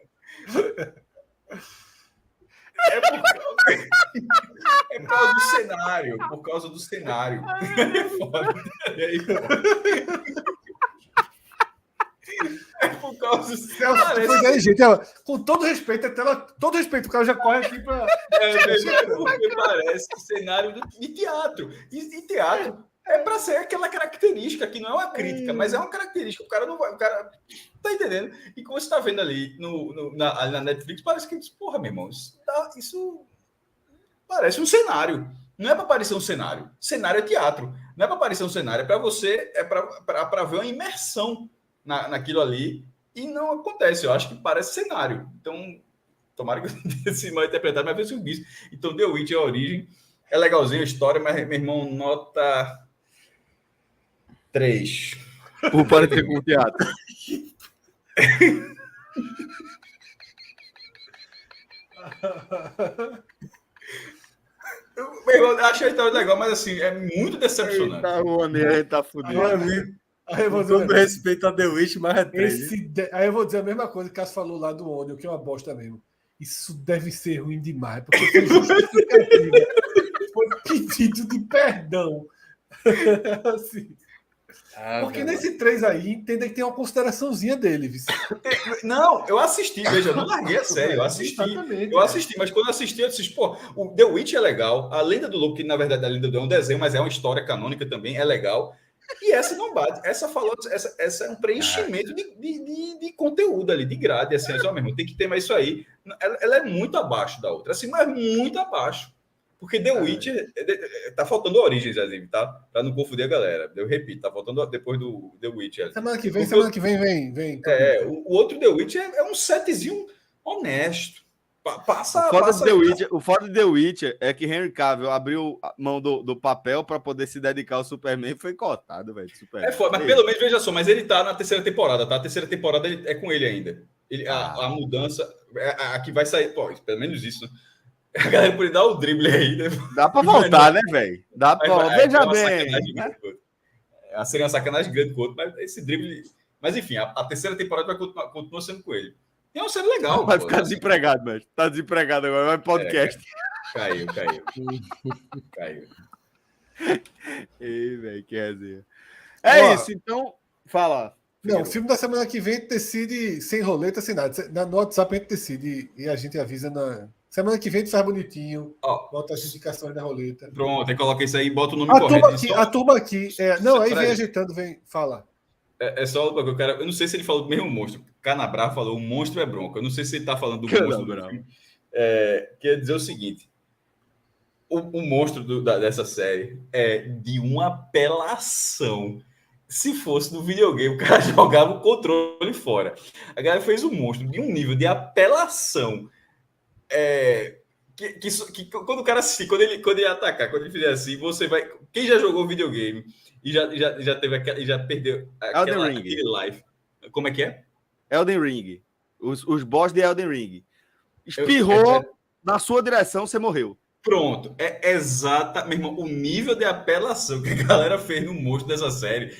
É por causa do cenário. Por causa do cenário. É foda. É por causa do cenário. Com todo respeito, o cara já corre aqui para. Porque parece cenário de teatro. E teatro é para ser aquela característica que não é uma crítica, mas é uma característica. O cara não vai. O cara tá entendendo? E como você tá vendo ali na Netflix, parece que, porra, meu irmão, isso parece um cenário. Não é para parecer um cenário. Cenário é teatro. Não é para parecer um cenário, é para você, para ver uma imersão naquilo ali. E não acontece. Eu acho que parece cenário. Então, tomara que eu não tenha se mal interpretado, mas veja o bicho. Então, The Witch é a origem. É legalzinho a história, mas, meu irmão, nota 3. Por parecer com o teatro. Eu acho a história legal, mas assim, é muito decepcionante. Eita, tá fudido. Aí eu vou dizer, todo respeito a The Witch, mas é 3. Aí eu vou dizer a mesma coisa que o Cássio falou lá do Onion, que é uma bosta mesmo. Isso deve ser ruim demais, porque foi justificativa. Foi pedido de perdão. Assim. Porque nesse 3 aí, entenda que tem uma consideraçãozinha dele, viu? Não, eu assisti, veja, eu não larguei a sério, eu assisti, mas quando eu assisti, eu disse, pô, o The Witch é legal, a Lenda do Lobo, que na verdade a Lenda do Lobo é um desenho, mas é uma história canônica também, é legal, e essa não bate, essa é um preenchimento de conteúdo ali, de grade, assim, ó, mesmo, tem que ter mais isso aí, ela é muito abaixo da outra, assim, mas muito abaixo. Porque The Witch tá faltando origens, assim, tá? Pra não confundir a galera. Eu repito, tá faltando depois do The Witch. Semana que vem, vem. O outro The Witch é um setzinho honesto. Passa. O foda de The Witch é que Henry Cavill abriu a mão do papel para poder se dedicar ao Superman e foi cotado, velho. É foda, mas pelo menos veja só, mas ele tá na terceira temporada, tá? A terceira temporada é com ele ainda. A mudança, a que vai sair, pô, pelo menos isso, né? A galera pode dar o drible aí, né? Dá pra voltar, né, velho? Dá pra. Veja bem. Seria uma sacanagem grande com o outro, mas esse drible. Mas enfim, a terceira temporada vai continuar sendo com ele. E é uma série legal. Vai ficar desempregado, velho. Tá desempregado agora, vai podcast. Caiu. Ei, velho, que resenha. É isso, então. Fala. Não, o filme da semana que vem decide sem roleta, sem nada. No WhatsApp a gente decide e a gente avisa Semana que vem tu faz bonitinho. Ó, bota as indicações da roleta. Pronto, aí coloca isso aí e bota o nome A correto. turma aqui. Não, aí vem ajeitando, vem. Fala. É só o eu quero. Eu não sei se ele falou do mesmo monstro. Canabra falou: o monstro é bronco. Eu não sei se ele está falando do monstro do filme. Quer dizer o seguinte: o monstro dessa série é de uma apelação. Se fosse no videogame, o cara jogava o controle fora. A galera fez um monstro de um nível de apelação. Que quando o cara assim, quando ele atacar, quando ele fizer assim, você vai. Quem já jogou videogame e já teve já perdeu aquele life. Como é que é? Elden Ring. Os boss de Elden Ring. Espirrou na sua direção, você morreu. Pronto. É exata, meu irmão, o nível de apelação que a galera fez no monstro dessa série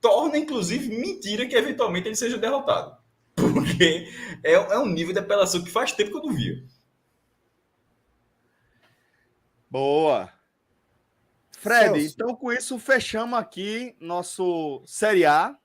torna, inclusive, mentira que eventualmente ele seja derrotado. Porque é um nível de apelação que faz tempo que eu não via. Boa. Fred, Celso. Então com isso fechamos aqui nosso Série A.